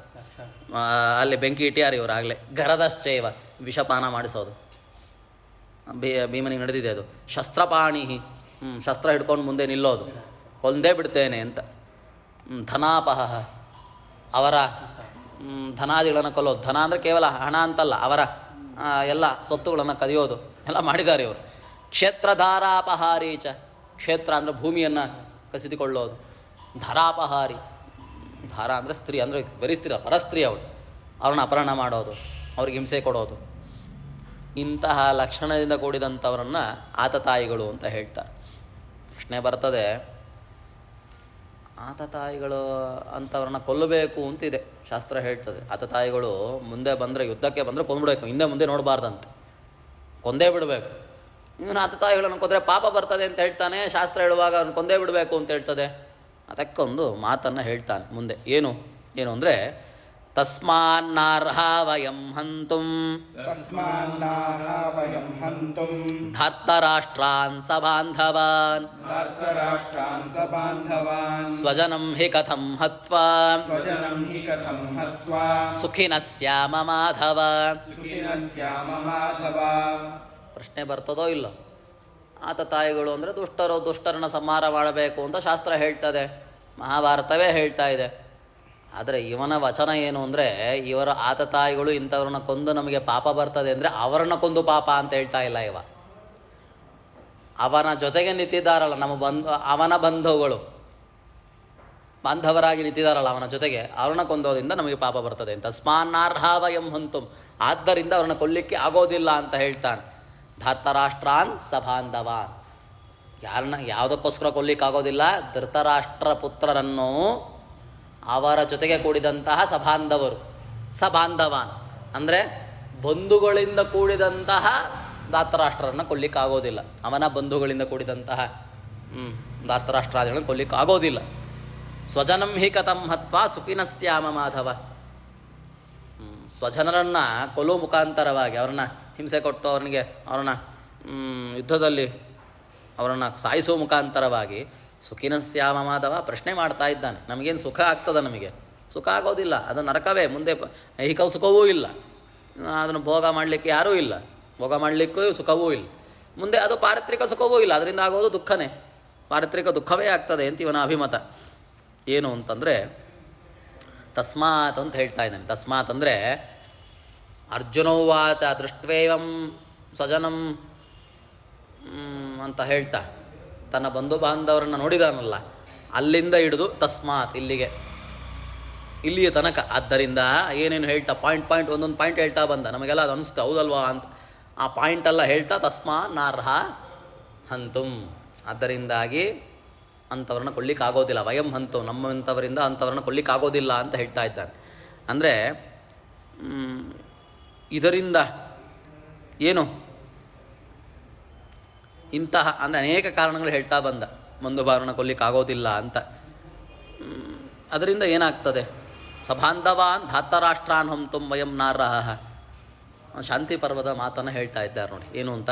ಅಲ್ಲಿ ಬೆಂಕಿ ಇಟ್ಟಿಯಾರು ಇವರು ಆಗಲೇ. ಗರದಶ್ಚೈವ ವಿಷಪಾನ ಮಾಡಿಸೋದು, ಭೀಮನಿಗೆ ನಡೆದಿದೆ ಅದು. ಶಸ್ತ್ರಪಾಣಿ ಶಸ್ತ್ರ ಹಿಡ್ಕೊಂಡು ಮುಂದೆ ನಿಲ್ಲೋದು, ಕೊಂದೇ ಬಿಡ್ತೇನೆ ಅಂತ. ಧನಾಪಹ ಅವರ ಧನಾದಿಗಳನ್ನು ಕೊಲ್ಲೋದು. ಧನ ಅಂದರೆ ಕೇವಲ ಹಣ ಅಂತಲ್ಲ, ಅವರ ಎಲ್ಲ ಸೊತ್ತುಗಳನ್ನು ಕದಿಯೋದು ಎಲ್ಲ ಮಾಡಿದ್ದಾರೆ ಇವರು. ಕ್ಷೇತ್ರಧಾರಾಪಹಾರಿ ಚ ಕ್ಷೇತ್ರ ಅಂದರೆ ಭೂಮಿಯನ್ನು ಕಸಿದುಕೊಳ್ಳೋದು. ಧರಾಪಹಾರಿ ಧಾರ ಅಂದರೆ ಸ್ತ್ರೀ ಅಂದರೆ ಬರೀ ಸ್ತ್ರೀ ಪರಸ್ತ್ರೀ ಅವಳು, ಅವ್ರನ್ನ ಅಪಹರಣ ಮಾಡೋದು, ಅವ್ರಿಗೆ ಹಿಂಸೆ ಕೊಡೋದು. ಇಂತಹ ಲಕ್ಷಣದಿಂದ ಕೂಡಿದಂಥವರನ್ನು ಆತತಾಯಿಗಳು ಅಂತ ಹೇಳ್ತಾರೆ. ಪ್ರಶ್ನೆ ಬರ್ತದೆ, ಆತತಾಯಿಗಳು ಅಂಥವ್ರನ್ನ ಕೊಲ್ಲಬೇಕು ಅಂತಿದೆ ಶಾಸ್ತ್ರ ಹೇಳ್ತದೆ. ಆತತಾಯಿಗಳು ಮುಂದೆ ಬಂದರೆ, ಯುದ್ಧಕ್ಕೆ ಬಂದರೆ ಕೊಂದ್ಬಿಡ್ಬೇಕು, ಹಿಂದೆ ಮುಂದೆ ನೋಡಬಾರ್ದಂತೆ, ಕೊಂದೇ ಬಿಡಬೇಕು. ಇವನು ಆತತಾಯಿಗಳನ್ನು ಕೊಂದರೆ ಪಾಪ ಬರ್ತದೆ ಅಂತ ಹೇಳ್ತಾನೆ ಶಾಸ್ತ್ರ ಹೇಳುವಾಗ, ಅವ್ನು ಕೊಂದೇ ಬಿಡಬೇಕು ಅಂತ ಹೇಳ್ತದೆ. ಅದಕ್ಕೊಂದು ಮಾತನ್ನು ಹೇಳ್ತಾನೆ ಮುಂದೆ. ಏನು ಅಂದರೆ ತಸ್ಮಾನ್ನಾರ್ಹ ವಯಂ ಹಂತುಂ ಧಾರ್ತರಾಷ್ಟ್ರಾನ್ ಸಬಾಂಧವಾನ್ ಸ್ವಜನಂ ಹಿ ಕಥಂ ಹತ್ವಾ ಸುಖಿನಃ ಸ್ಯಾಮ ಮಾಧವ. ಪ್ರಶ್ನೆ ಬರ್ತದೋ ಇಲ್ಲ? ಆತತಾಯಿಗಳು ಅಂದರೆ ದುಷ್ಟರನ್ನ ಸಂಹಾರ ಮಾಡಬೇಕು ಅಂತ ಶಾಸ್ತ್ರ ಹೇಳ್ತದೆ, ಮಹಾಭಾರತವೇ ಹೇಳ್ತಾ ಇದೆ. ಆದರೆ ಇವನ ವಚನ ಏನು ಅಂದರೆ, ಇವರ ಆತತಾಯಿಗಳು ಇಂಥವ್ರನ್ನ ಕೊಂದು ನಮಗೆ ಪಾಪ ಬರ್ತದೆ ಅಂದರೆ ಅವರನ್ನ ಕೊಂದು ಪಾಪ ಅಂತ ಹೇಳ್ತಾ ಇಲ್ಲ ಇವ. ಅವನ ಜೊತೆಗೆ ನಿಂತಿದ್ದಾರಲ್ಲ ಅವನ ಬಂಧುಗಳು, ಬಾಂಧವರಾಗಿ ನಿಂತಿದ್ದಾರಲ್ಲ ಅವನ ಜೊತೆಗೆ, ಅವ್ರನ್ನ ಕೊಂದೋದ್ರಿಂದ ನಮಗೆ ಪಾಪ ಬರ್ತದೆ ಅಂತ. ತಸ್ಮಾನ್ನಾರ್ಹ ವಯಂ ಹಂತುಂ, ಆದ್ದರಿಂದ ಅವ್ರನ್ನ ಕೊಲ್ಲಿಕ್ಕೆ ಆಗೋದಿಲ್ಲ ಅಂತ ಹೇಳ್ತಾನೆ. ಧಾರ್ತರಾಷ್ಟ್ರಾನ್ ಸಬಾಂಧವಾನ್, ಯಾರನ್ನ ಯಾವುದಕ್ಕೋಸ್ಕರ ಕೊಲ್ಲಿಕ್ಕಾಗೋದಿಲ್ಲ? ಧೃತರಾಷ್ಟ್ರ ಪುತ್ರರನ್ನು ಅವರ ಜೊತೆಗೆ ಕೂಡಿದಂತಹ ಸಬಾಂಧವರು. ಸಬಾಂಧವಾನ್ ಅಂದರೆ ಬಂಧುಗಳಿಂದ ಕೂಡಿದಂತಹ ಧಾರ್ತರಾಷ್ಟ್ರರನ್ನು ಕೊಲ್ಲಿಕ್ಕಾಗೋದಿಲ್ಲ. ಅವನ ಬಂಧುಗಳಿಂದ ಕೂಡಿದಂತಹ ಧಾರ್ತರಾಷ್ಟ್ರಾದಿಗಳನ್ನು ಕೊಲ್ಲಿಕ್ಕಾಗೋದಿಲ್ಲ. ಸ್ವಜನಂ ಹಿ ಕಥಂ ಹತ್ವಾ ಸುಖಿನಃ ಸ್ಯಾಮ ಮಾಧವ. ಸ್ವಜನರನ್ನು ಕೊಲ್ಲುವ ಮುಖಾಂತರವಾಗಿ ಅವ್ರನ್ನ ಹಿಂಸೆ ಕೊಟ್ಟು ಅವ್ರನ್ನ ಯುದ್ಧದಲ್ಲಿ ಅವರನ್ನು ಸಾಯಿಸುವ ಮುಖಾಂತರವಾಗಿ ಸುಖಿನಃ ಸ್ಯಾಮ ಮಾಧವ ಪ್ರಶ್ನೆ ಮಾಡ್ತಾ ಇದ್ದಾನೆ. ನಮಗೇನು ಸುಖ ಆಗ್ತದೆ? ನಮಗೆ ಸುಖ ಆಗೋದಿಲ್ಲ, ಅದು ನರಕವೇ. ಮುಂದೆ ಐಹಿಕ ಸುಖವೂ ಇಲ್ಲ, ಅದನ್ನು ಭೋಗ ಮಾಡಲಿಕ್ಕೆ ಯಾರೂ ಇಲ್ಲ, ಭೋಗ ಮಾಡಲಿಕ್ಕೂ ಸುಖವೂ ಇಲ್ಲ. ಮುಂದೆ ಅದು ಪಾರಿತ್ರಿಕ ಸುಖವೂ ಇಲ್ಲ, ಅದರಿಂದ ಆಗೋದು ದುಃಖನೇ, ಪಾರಿತ್ರಿಕ ದುಃಖವೇ ಆಗ್ತದೆ ಅಂತ ಇವನ ಅಭಿಮತ. ಏನು ಅಂತಂದರೆ ತಸ್ಮಾತ್ ಅಂತ ಹೇಳ್ತಾ ಇದ್ದಾನೆ. ತಸ್ಮಾತ್ ಅಂದರೆ ಅರ್ಜುನೋವಾಚ ದೃಷ್ಟ್ವೇವಂ ಸ್ವಜನಂ ಅಂತ ಹೇಳ್ತಾ ತನ್ನ ಬಂಧು ಬಾಂಧವರನ್ನು ನೋಡಿದಾನಲ್ಲ, ಅಲ್ಲಿಂದ ಹಿಡಿದು ತಸ್ಮಾತ್ ಇಲ್ಲಿಯ ತನಕ. ಆದ್ದರಿಂದ ಏನೇನು ಹೇಳ್ತಾ ಪಾಯಿಂಟ್ ಒಂದೊಂದು ಪಾಯಿಂಟ್ ಹೇಳ್ತಾ ಬಂದ. ನಮಗೆಲ್ಲ ಅದು ಅನಿಸ್ತು ಹೌದಲ್ವಾ ಅಂತ. ಆ ಪಾಯಿಂಟೆಲ್ಲ ಹೇಳ್ತಾ ತಸ್ಮಾನ್ನಾರ್ಹ ಹಂತುಂ, ಆದ್ದರಿಂದಾಗಿ ಅಂಥವ್ರನ್ನ ಕೊಲ್ಲಿಕ್ಕಾಗೋದಿಲ್ಲ. ವಯಂ ಹಂತು, ನಮ್ಮಂಥವರಿಂದ ಅಂಥವ್ರನ್ನ ಕೊಲ್ಲಿಕ್ಕಾಗೋದಿಲ್ಲ ಅಂತ ಹೇಳ್ತಾ ಇದ್ದಾನೆ. ಅಂದರೆ ಇದರಿಂದ ಏನು ಇಂತಹ ಅಂದರೆ ಅನೇಕ ಕಾರಣಗಳು ಹೇಳ್ತಾ ಬಂದ, ಬಂಧು ಬಾರನ್ನ ಕೊಲ್ಲಿಕ್ಕಾಗೋದಿಲ್ಲ ಅಂತ. ಅದರಿಂದ ಏನಾಗ್ತದೆ? ಸಬಾಂಧವಾನ್ ಧಾರ್ತರಾಷ್ಟ್ರಾನ್ ಹಂತುಂ ವಯಂ ನಾರ್ಹ. ಶಾಂತಿ ಪರ್ವದ ಮಾತನ್ನು ಹೇಳ್ತಾ ಇದ್ದಾರೆ ನೋಡಿ. ಏನು ಅಂತ?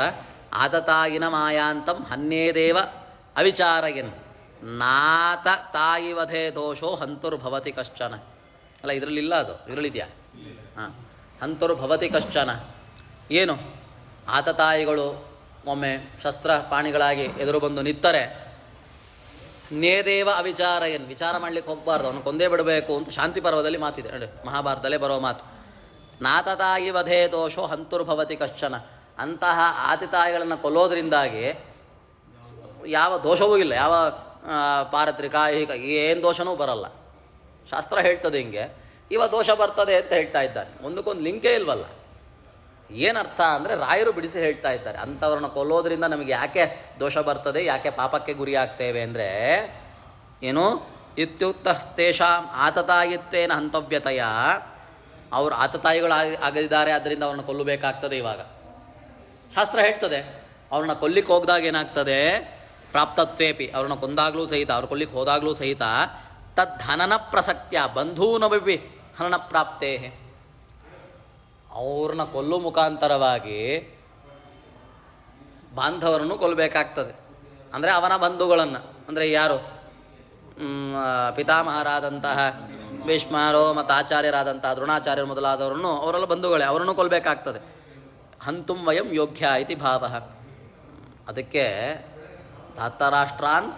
ಆತತಾಯಿನ ಮಾಯಾಂತಂ ಹನ್ಯೇದೇವ ಅವಿಚಾರಯನ್ ನಾತ ತಾಯಿ ವಧೆ ದೋಷೋ ಹಂತುರ್ಭವತಿ ಕಶ್ಚನ. ಅಲ್ಲ, ಇದರಲ್ಲಿಲ್ಲ, ಅದು ಇದರಲ್ಲಿದೆಯಾ? ಹಾಂ, ಹಂತುರ್ಭವತಿ ಕಶ್ಚನ. ಏನು? ಆತತಾಯಿಗಳು ಒಮ್ಮೆ ಶಸ್ತ್ರ ಪಾಣಿಗಳಾಗಿ ಎದುರು ಬಂದು ನಿತ್ತರೆ ನೇದೇವ ಅವಿಚಾರಯನ್, ವಿಚಾರ ಮಾಡಲಿಕ್ಕೆ ಹೋಗಬಾರ್ದು, ಅವನು ಕೊಂದೇ ಬಿಡಬೇಕು ಅಂತ ಶಾಂತಿ ಪರ್ವದಲ್ಲಿ ಮಾತಿದೆ ನೋಡಿ, ಮಹಾಭಾರತದಲ್ಲೇ ಬರೋ ಮಾತು. ನಾತತಾಯಿ ವಧೆ ದೋಷೋ ಹಂತುರ್ಭವತಿ ಕಶ್ಚನ. ಅಂತಹ ಆತಿತಾಯಿಗಳನ್ನು ಕೊಲ್ಲೋದ್ರಿಂದಾಗಿ ಯಾವ ದೋಷವೂ ಇಲ್ಲ, ಯಾವ ಪಾರತ್ರಿಕ ಐಹಿಕ ಏನು ದೋಷನೂ ಬರಲ್ಲ. ಶಾಸ್ತ್ರ ಹೇಳ್ತದೆ ಹಿಂಗೆ, ಇವ ದೋಷ ಬರ್ತದೆ ಅಂತ ಹೇಳ್ತಾ ಇದ್ದಾನೆ. ಒಂದಕ್ಕೊಂದು ಲಿಂಕೇ ಇಲ್ವಲ್ಲ. ಏನರ್ಥ ಅಂದರೆ ರಾಯರು ಬಿಡಿಸಿ ಹೇಳ್ತಾ ಇದ್ದಾರೆ, ಅಂಥವ್ರನ್ನ ಕೊಲ್ಲೋದ್ರಿಂದ ನಮಗೆ ಯಾಕೆ ದೋಷ ಬರ್ತದೆ, ಯಾಕೆ ಪಾಪಕ್ಕೆ ಗುರಿ ಆಗ್ತೇವೆ ಅಂದರೆ ಏನು, ಇತ್ಯುಕ್ತ ತೇಷಾಂ ಆತತಾಯಿತ್ವೇನ ಹಂತವ್ಯತೆಯ, ಅವರು ಆತತಾಯಿಗಳು ಆಗಿದ್ದಾರೆ, ಅದರಿಂದ ಅವ್ರನ್ನ ಕೊಲ್ಲಬೇಕಾಗ್ತದೆ. ಇವಾಗ ಶಾಸ್ತ್ರ ಹೇಳ್ತದೆ ಅವ್ರನ್ನ ಕೊಲ್ಲಿಕ್ಕೆ ಹೋಗ್ದಾಗ ಏನಾಗ್ತದೆ, ಪ್ರಾಪ್ತತ್ವೇಪಿ, ಅವ್ರನ್ನ ಕೊಂದಾಗಲೂ ಸಹಿತ, ಅವ್ರು ಕೊಲ್ಲಿಕ್ಕೆ ಹೋದಾಗಲೂ ಸಹಿತ ತದ್ಧನನ ಪ್ರಸಕ್ತ್ಯ ಬಂಧೂನವಿ ಹನನ ಪ್ರಾಪ್ತೇ, ಅವ್ರನ್ನ ಕೊಲ್ಲೋ ಮುಖಾಂತರವಾಗಿ ಬಾಂಧವರನ್ನು ಕೊಲ್ಲಬೇಕಾಗ್ತದೆ. ಅಂದರೆ ಅವನ ಬಂಧುಗಳನ್ನು, ಅಂದರೆ ಯಾರು, ಪಿತಾಮಹರಾದಂತಹ ಭೀಷ್ಮರು ಮತ್ತು ಆಚಾರ್ಯರಾದಂತಹ ದ್ರೋಣಾಚಾರ್ಯರು ಮೊದಲಾದವರನ್ನು, ಅವರೆಲ್ಲ ಬಂಧುಗಳೇ, ಅವರನ್ನು ಕೊಲ್ಲಬೇಕಾಗ್ತದೆ. ಹಂತುಂ ವಯಂ ಯೋಗ್ಯ ಇತಿ ಭಾವ. ಅದಕ್ಕೆ ಧಾತರಾಷ್ಟ್ರಾನ್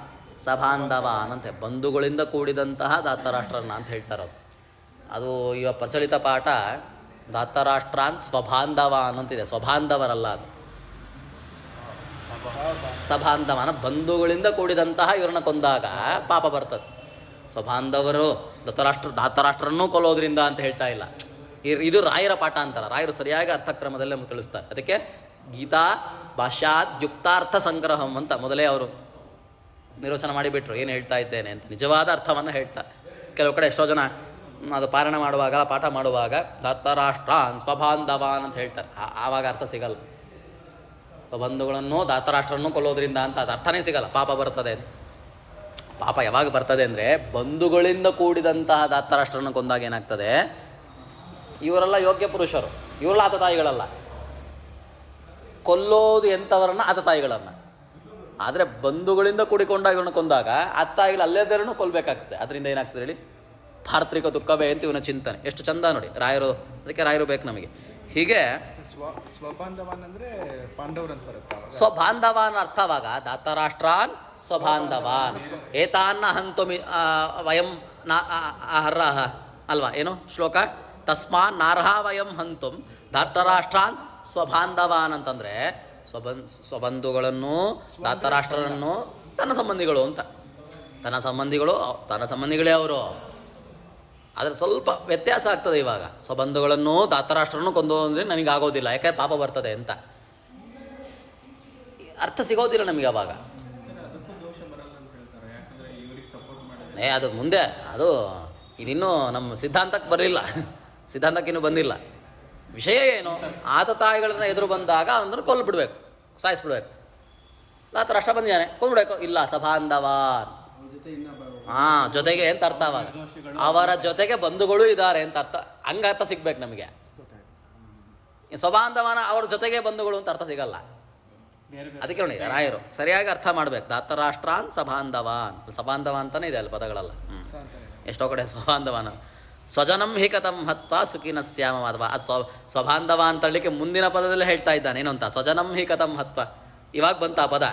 ಸಭಾಂಧವಾನ್ ಅಂತೆ, ಬಂಧುಗಳಿಂದ ಕೂಡಿದಂತಹ ಧಾತರಾಷ್ಟ್ರನ್ನ ಅಂತ ಹೇಳ್ತಾರೆ. ಅದು ಇವಾಗ ಪ್ರಚಲಿತ ಪಾಠ ಧಾತರಾಷ್ಟ್ರಾನ್ ಸ್ವಬಾಂಧವಾನ್ ಅಂತಿದೆ, ಸ್ವಬಾಂಧವರಲ್ಲ ಅದು, ಸಬಾಂಧವನ, ಬಂಧುಗಳಿಂದ ಕೂಡಿದಂತಹ ಇವ್ರನ್ನ ಕೊಂದಾಗ ಪಾಪ ಬರ್ತದೆ. ಸ್ವಬಾಂಧವರು ಧಾತರಾಷ್ಟ್ರನ್ನೂ ಕೊಲ್ಲೋದ್ರಿಂದ ಅಂತ ಹೇಳ್ತಾ ಇಲ್ಲ. ಇದು ರಾಯರ ಪಾಠ ಅಂತಾರೆ, ರಾಯರು ಸರಿಯಾಗಿ ಅರ್ಥಕ್ರಮದಲ್ಲೇ ನಮಗೆ ತಿಳಿಸ್ತಾರೆ. ಅದಕ್ಕೆ ಗೀತಾ ಭಾಷ್ಯಾದ್ಯುಕ್ತಾರ್ಥ ಸಂಗ್ರಹಂ ಅಂತ ಮೊದಲೇ ಅವರು ನಿರ್ವಚನ ಮಾಡಿಬಿಟ್ರು, ಏನು ಹೇಳ್ತಾ ಇದ್ದೇನೆ ಅಂತ ನಿಜವಾದ ಅರ್ಥವನ್ನು ಹೇಳ್ತಾರೆ. ಕೆಲವು ಕಡೆ ಎಷ್ಟೋ ಜನ ಅದು ಪಾರಾಯಣ ಮಾಡುವಾಗ, ಪಾಠ ಮಾಡುವಾಗ ಧಾತರಾಷ್ಟ್ರಾನ್ ಸ್ವಬಾಂಧವಾನ್ ಅಂತ ಹೇಳ್ತಾರೆ, ಆವಾಗ ಅರ್ಥ ಸಿಗಲ್ಲ. ಬಂಧುಗಳನ್ನು ಧಾತರಾಷ್ಟ್ರನ್ನು ಕೊಲ್ಲೋದ್ರಿಂದ ಅಂತ ಅದು ಅರ್ಥನೇ ಸಿಗಲ್ಲ, ಪಾಪ ಬರ್ತದೆ. ಪಾಪ ಯಾವಾಗ ಬರ್ತದೆ ಅಂದರೆ ಬಂಧುಗಳಿಂದ ಕೂಡಿದಂತಹ ಧಾತರಾಷ್ಟ್ರನ್ನು ಕೊಂದಾಗ ಏನಾಗ್ತದೆ, ಇವರೆಲ್ಲ ಯೋಗ್ಯ ಪುರುಷರು, ಇವರೆಲ್ಲ ಆತತಾಯಿಗಳಲ್ಲ, ಕೊಲ್ಲೋದು ಎಂಥವರನ್ನ ಆತತಾಯಿಗಳನ್ನು. ಆದರೆ ಬಂಧುಗಳಿಂದ ಕೂಡಿಕೊಂಡ ಇವ್ರನ್ನ ಕೊಂದಾಗ ಆತತಾಯಿಗಳು ಅಲ್ಲೇದರನ್ನು ಕೊಲ್ಲಬೇಕಾಗ್ತದೆ. ಅದರಿಂದ ಏನಾಗ್ತದೆ ಹೇಳಿ, ಪಾರ್ಥಿಕ ದುಃಖವೇ ಅಂತ ಇವನ ಚಿಂತನೆ. ಎಷ್ಟು ಚಂದ ನೋಡಿ ರಾಯರು, ಅದಕ್ಕೆ ರಾಯರು ಬೇಕು ನಮಗೆ. ಹೀಗೆ ಸ್ವಬಾಂಧವಾನ್ ಅಂದರೆ ಪಾಂಡವರು ಅಂತ ಬರುತ್ತೆ. ಸ್ವಬಾಂಧವಾನ್ ಅರ್ಥವಾಗ ಧಾತರಾಷ್ಟ್ರಾನ್ ಸ್ವಬಾಂಧವಾನ್ ಏತಾನ್ನ ಹಂತು ವಯಂ ಅರ್ಹ ಅಲ್ವಾ, ಏನು ಶ್ಲೋಕ, ತಸ್ಮಾನ್ ನಾರ್ಹ ವಯಂ ಹಂತುಂ ಧಾತರಾಷ್ಟ್ರಾನ್ ಸ್ವಬಾಂಧವಾನ್ ಅಂತಂದರೆ ಸ್ವಬಂಧುಗಳನ್ನು, ಧಾತರಾಷ್ಟ್ರರನ್ನು ತನ್ನ ಸಂಬಂಧಿಗಳು ಅಂತ, ತನ್ನ ಸಂಬಂಧಿಗಳೇ ಅವರು. ಆದರೆ ಸ್ವಲ್ಪ ವ್ಯತ್ಯಾಸ ಆಗ್ತದೆ ಇವಾಗ, ಸ್ವಬಂಧುಗಳನ್ನು ಧಾತರಾಷ್ಟ್ರನ್ನು ಕೊಂದು ಅಂದರೆ ನನಗಾಗೋದಿಲ್ಲ, ಯಾಕೆ ಪಾಪ ಬರ್ತದೆ ಅಂತ ಅರ್ಥ ಸಿಗೋದಿಲ್ಲ ನಮಗೆ ಅವಾಗ. ಅದು ಮುಂದೆ ಅದು ಇದಿನ್ನೂ ನಮ್ಮ ಸಿದ್ಧಾಂತಕ್ಕೆ ಬರಲಿಲ್ಲ, ಸಿದ್ಧಾಂತಕ್ಕಿನ್ನೂ ಬಂದಿಲ್ಲ. ವಿಷಯ ಏನು, ಆತತಾಯಿಗಳನ್ನ ಎದುರು ಬಂದಾಗ ಅವನನ್ನು ಕೊಲ್ಬಿಡ್ಬೇಕು, ಸಾಯಿಸ್ಬಿಡ್ಬೇಕು. ಧಾತರಾಷ್ಟ್ರ ಬಂದಿದ್ದಾನೆ ಕೊಂಡ್ಬಿಡ್ಬೇಕು, ಇಲ್ಲ ಸಭಾಂಧವಾನ್, ಜೊತೆಗೆ ಅಂತ ಅರ್ಥ. ಅವಾಗ ಅವರ ಜೊತೆಗೆ ಬಂಧುಗಳು ಇದ್ದಾರೆ ಅಂತ ಅರ್ಥ, ಹಂಗರ್ಥ ಸಿಗ್ಬೇಕು ನಮಗೆ. ಸ್ವಬಾಂಧವನ ಅವ್ರ ಜೊತೆಗೆ ಬಂಧುಗಳು ಅಂತ ಅರ್ಥ ಸಿಗಲ್ಲ. ಅದಕ್ಕೆ ನೋಡಿ ರಾಯರು ಸರಿಯಾಗಿ ಅರ್ಥ ಮಾಡ್ಬೇಕು. ಧಾತರಾಷ್ಟ್ರಾನ್ ಸಬಾಂಧವಾನ್, ಸಬಾಂಧವ ಅಂತಾನೆ ಇದೆ ಅಲ್ಲಿ ಪದಗಳೆಲ್ಲ. ಎಷ್ಟೋ ಕಡೆ ಸ್ವಬಾಂಧವಾನ, ಸ್ವಜನಂ ಹಿ ಕಥಂ ಹತ್ವಾ ಸುಖಿನ ಸ್ಯಾಮ ಮಾಧವ. ಅದು ಸ್ವಬಾಂಧವ ಅಂತ ಹೇಳಲಿಕ್ಕೆ ಮುಂದಿನ ಪದದಲ್ಲಿ ಹೇಳ್ತಾ ಇದ್ದಾನೆ ಏನು ಅಂತ, ಸ್ವಜನಂ ಹಿ ಕಥಂ ಹತ್ವ. ಇವಾಗ ಬಂತ ಆ ಪದ,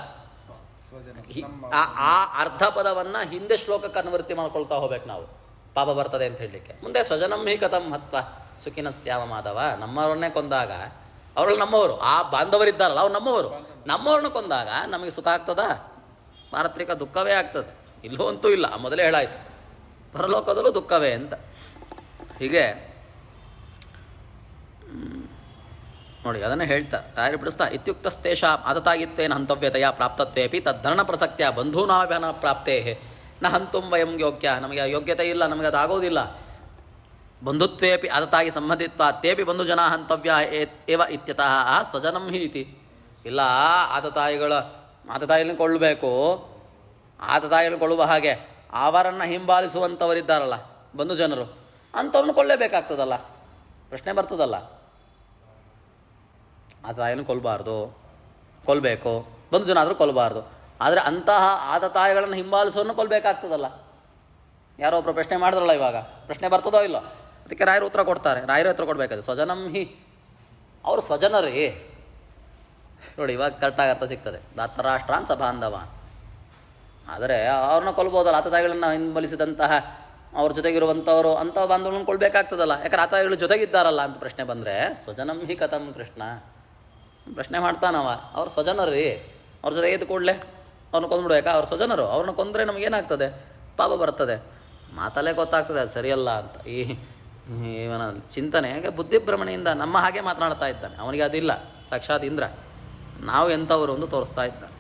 ಆ ಅರ್ಧ ಪದವನ್ನು ಹಿಂದೆ ಶ್ಲೋಕಕ್ಕೆ ಅನುವೃತ್ತಿ ಮಾಡ್ಕೊಳ್ತಾ ಹೋಗ್ಬೇಕು ನಾವು, ಪಾಪ ಬರ್ತದೆ ಅಂತ ಹೇಳಲಿಕ್ಕೆ. ಮುಂದೆ ಸ್ವಜನಂ ಹಿ ಕಥಂ ಹತ್ವ ಸುಖಿನ ಸ್ಯಾಮ ಮಾಧವ. ನಮ್ಮವ್ರನ್ನೇ ಕೊಂದಾಗ, ಅವರಲ್ಲಿ ನಮ್ಮವರು, ಆ ಬಾಂಧವರಿದ್ದಾರಲ್ಲ ಅವ್ರು ನಮ್ಮವ್ರನ್ನ ಕೊಂದಾಗ ನಮಗೆ ಸುಖ ಆಗ್ತದಾ, ಪಾರತ್ರಿಕ ದುಃಖವೇ ಆಗ್ತದೆ. ಇಲ್ಲೂ ಅಂತೂ ಇಲ್ಲ, ಮೊದಲೇ ಹೇಳಾಯ್ತು, ಪರಲೋಕದಲ್ಲೂ ದುಃಖವೇ ಅಂತ. ಹೀಗೆ ನೋಡಿ ಅದನ್ನೇ ಹೇಳ್ತಾ ರಾಯರು ಬಿಡಿಸ್ತಾ, ಇತ್ಯುಕ್ತಸ್ತೇಷ ಆತತಾಗಿತ್ವೇನ ಹಂತವ್ಯತೆಯ ಪ್ರಾಪ್ತತ್ವೇಪಿ ತದ್ಧರಣ ಪ್ರಸಕ್ತಿಯ ಬಂಧೂನಾಭ್ಯನ ಪ್ರಾಪ್ತೇ ನ ಹಂತುಂ ವಯಂ ಯೋಗ್ಯ. ನಮಗೆ ಆ ಯೋಗ್ಯತೆ ಇಲ್ಲ, ನಮಗೆ ಅದಾಗೋದಿಲ್ಲ. ಬಂಧುತ್ವೇಪಿ ಆತತಾಗಿ ಸಂಬಂಧಿತ್ವ ತೇಪಿ ಬಂಧು ಜನ ಹಂತವ್ಯ ಏವ ಇತ್ಯತಃ ಸ್ವಜನಂ ಹಿ ಇತಿ. ಇಲ್ಲ, ಆತತಾಯಿಗಳನ್ನ ಕೊಳ್ಳಬೇಕು, ಆತತಾಯಿಗಳನ್ನು ಕೊಳ್ಳುವ ಹಾಗೆ ಅವರನ್ನು ಹಿಂಬಾಲಿಸುವಂಥವರಿದ್ದಾರಲ್ಲ ಬಂಧು ಜನರು, ಅಂಥವ್ರನ್ನ ಕೊಳ್ಳೇಬೇಕಾಗ್ತದಲ್ಲ, ಪ್ರಶ್ನೆ ಬರ್ತದಲ್ಲ. ಆತತಾಯಿಯನ್ನು ಕೊಲ್ಲಬೇಕು, ಬಂಧು ಜನ ಆದರೂ ಕೊಲ್ಲಬಾರ್ದು. ಆದರೆ ಅಂತಹ ಆತತಾಯಿಗಳನ್ನು ಹಿಂಬಾಲಿಸೋನ್ನು ಕೊಲ್ಲಬೇಕಾಗ್ತದಲ್ಲ. ಯಾರೋ ಒಬ್ಬರು ಪ್ರಶ್ನೆ ಮಾಡಿದ್ರಲ್ಲ, ಇವಾಗ ಪ್ರಶ್ನೆ ಬರ್ತದೋ ಇಲ್ಲೋ, ಅದಕ್ಕೆ ರಾಯರು ಉತ್ತರ ಕೊಡ್ತಾರೆ. ರಾಯರು ಉತ್ತರ ಕೊಡಬೇಕಾದ್ರೆ ಸ್ವಜನಂ ಹಿ, ಅವರು ಸ್ವಜನರೇ ನೋಡಿ. ಇವಾಗ ಕರೆಕ್ಟಾಗಿ ಅರ್ಥ ಸಿಗ್ತದೆ, ಧಾತರಾಷ್ಟ್ರಾನ್ ಸಬಾಂಧವಾನ್. ಆದರೆ ಅವ್ರನ್ನ ಕೊಲ್ಬೋದಲ್ಲ, ಆತತಾಯಿಗಳನ್ನ ಹಿಂಬಲಿಸಿದಂತಹ ಅವ್ರ ಜೊತೆಗಿರುವಂಥವ್ರು ಅಂಥ ಬಾಂಧವಗಳನ್ನು ಕೊಲ್ಲಬೇಕಾಗ್ತದಲ್ಲ, ಯಾಕಂದ್ರೆ ಆತತಾಯಿಗಳು ಜೊತೆಗಿದ್ದಾರಲ್ಲ ಅಂತ ಪ್ರಶ್ನೆ ಬಂದರೆ ಸ್ವಜನಂ ಹಿ ಕಥಂ ಕೃಷ್ಣ ಪ್ರಶ್ನೆ ಮಾಡ್ತಾನವ. ಅವ್ರು ಸ್ವಜನರೇ, ಅವ್ರ ಜೊತೆ ಎದ್ದು ಕೂಡಲೇ ಅವ್ರನ್ನ ಕೊಂದ್ಬಿಡ್ಬೇಕಾ? ಅವ್ರ ಸ್ವಜನರು, ಅವ್ರನ್ನ ಕೊಂದರೆ ನಮಗೇನಾಗ್ತದೆ? ಪಾಪ ಬರ್ತದೆ. ಮಾತಲ್ಲೇ ಗೊತ್ತಾಗ್ತದೆ ಅದು ಸರಿಯಲ್ಲ ಅಂತ. ಇವನ ಚಿಂತನೆ ಹಾಗೆ ಬುದ್ಧಿಭ್ರಮಣೆಯಿಂದ ನಮ್ಮ ಹಾಗೆ ಮಾತನಾಡ್ತಾ ಇದ್ದಾನೆ. ಅವನಿಗೆ ಅದಿಲ್ಲ, ಸಾಕ್ಷಾತ್ ಇಂದ್ರ. ನಾವು ಎಂಥವರು ಒಂದು ತೋರಿಸ್ತಾ ಇದ್ದಾನೆ.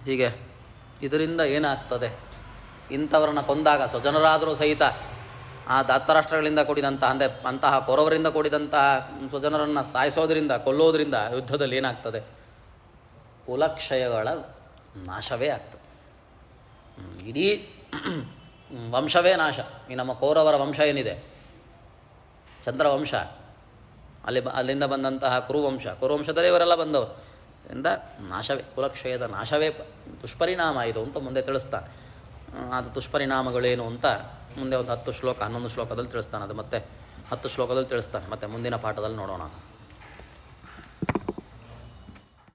ಹೀಗೆ ಇದರಿಂದ ಏನಾಗ್ತದೆ? ಇಂಥವರನ್ನು ಕೊಂದಾಗ ಸ್ವಜನರಾದರೂ ಸಹಿತ ಆ ಧಾತರಾಷ್ಟ್ರಗಳಿಂದ ಕೂಡಿದಂತಹ ಅಂದರೆ ಅಂತಹ ಕೌರವರಿಂದ ಕೂಡಿದಂತಹ ಸ್ವಜನರನ್ನು ಸಾಯಿಸೋದ್ರಿಂದ, ಕೊಲ್ಲೋದ್ರಿಂದ ಯುದ್ಧದಲ್ಲಿ ಏನಾಗ್ತದೆ? ಕುಲಕ್ಷಯಗಳ ನಾಶವೇ ಆಗ್ತದೆ. ಇಡೀ ವಂಶವೇ ನಾಶ. ಈ ನಮ್ಮ ಕೌರವರ ವಂಶ ಏನಿದೆ, ಚಂದ್ರವಂಶ, ಅಲ್ಲಿಂದ ಬಂದಂತಹ ಕುರುವಂಶದಲ್ಲಿ ಇವರೆಲ್ಲ ಬಂದವರು. ಇಂದ ನಾಶವೇ, ಕುಲಕ್ಷಯದ ನಾಶವೇ ದುಷ್ಪರಿಣಾಮ ಇದು ಅಂತ ಮುಂದೆ ತಿಳಿಸ್ತಾನೆ. ಅದು ದುಷ್ಪರಿಣಾಮಗಳೇನು ಅಂತ ಮುಂದೆ ಒಂದು 10 ಶ್ಲೋಕ 11 ಶ್ಲೋಕದಲ್ಲಿ ತಿಳಿಸ್ತಾನೆ. ಅದು ಮತ್ತೆ 10 ಶ್ಲೋಕದಲ್ಲಿ ತಿಳಿಸ್ತಾನೆ. ಮತ್ತೆ ಮುಂದಿನ ಪಾಠದಲ್ಲಿ ನೋಡೋಣ.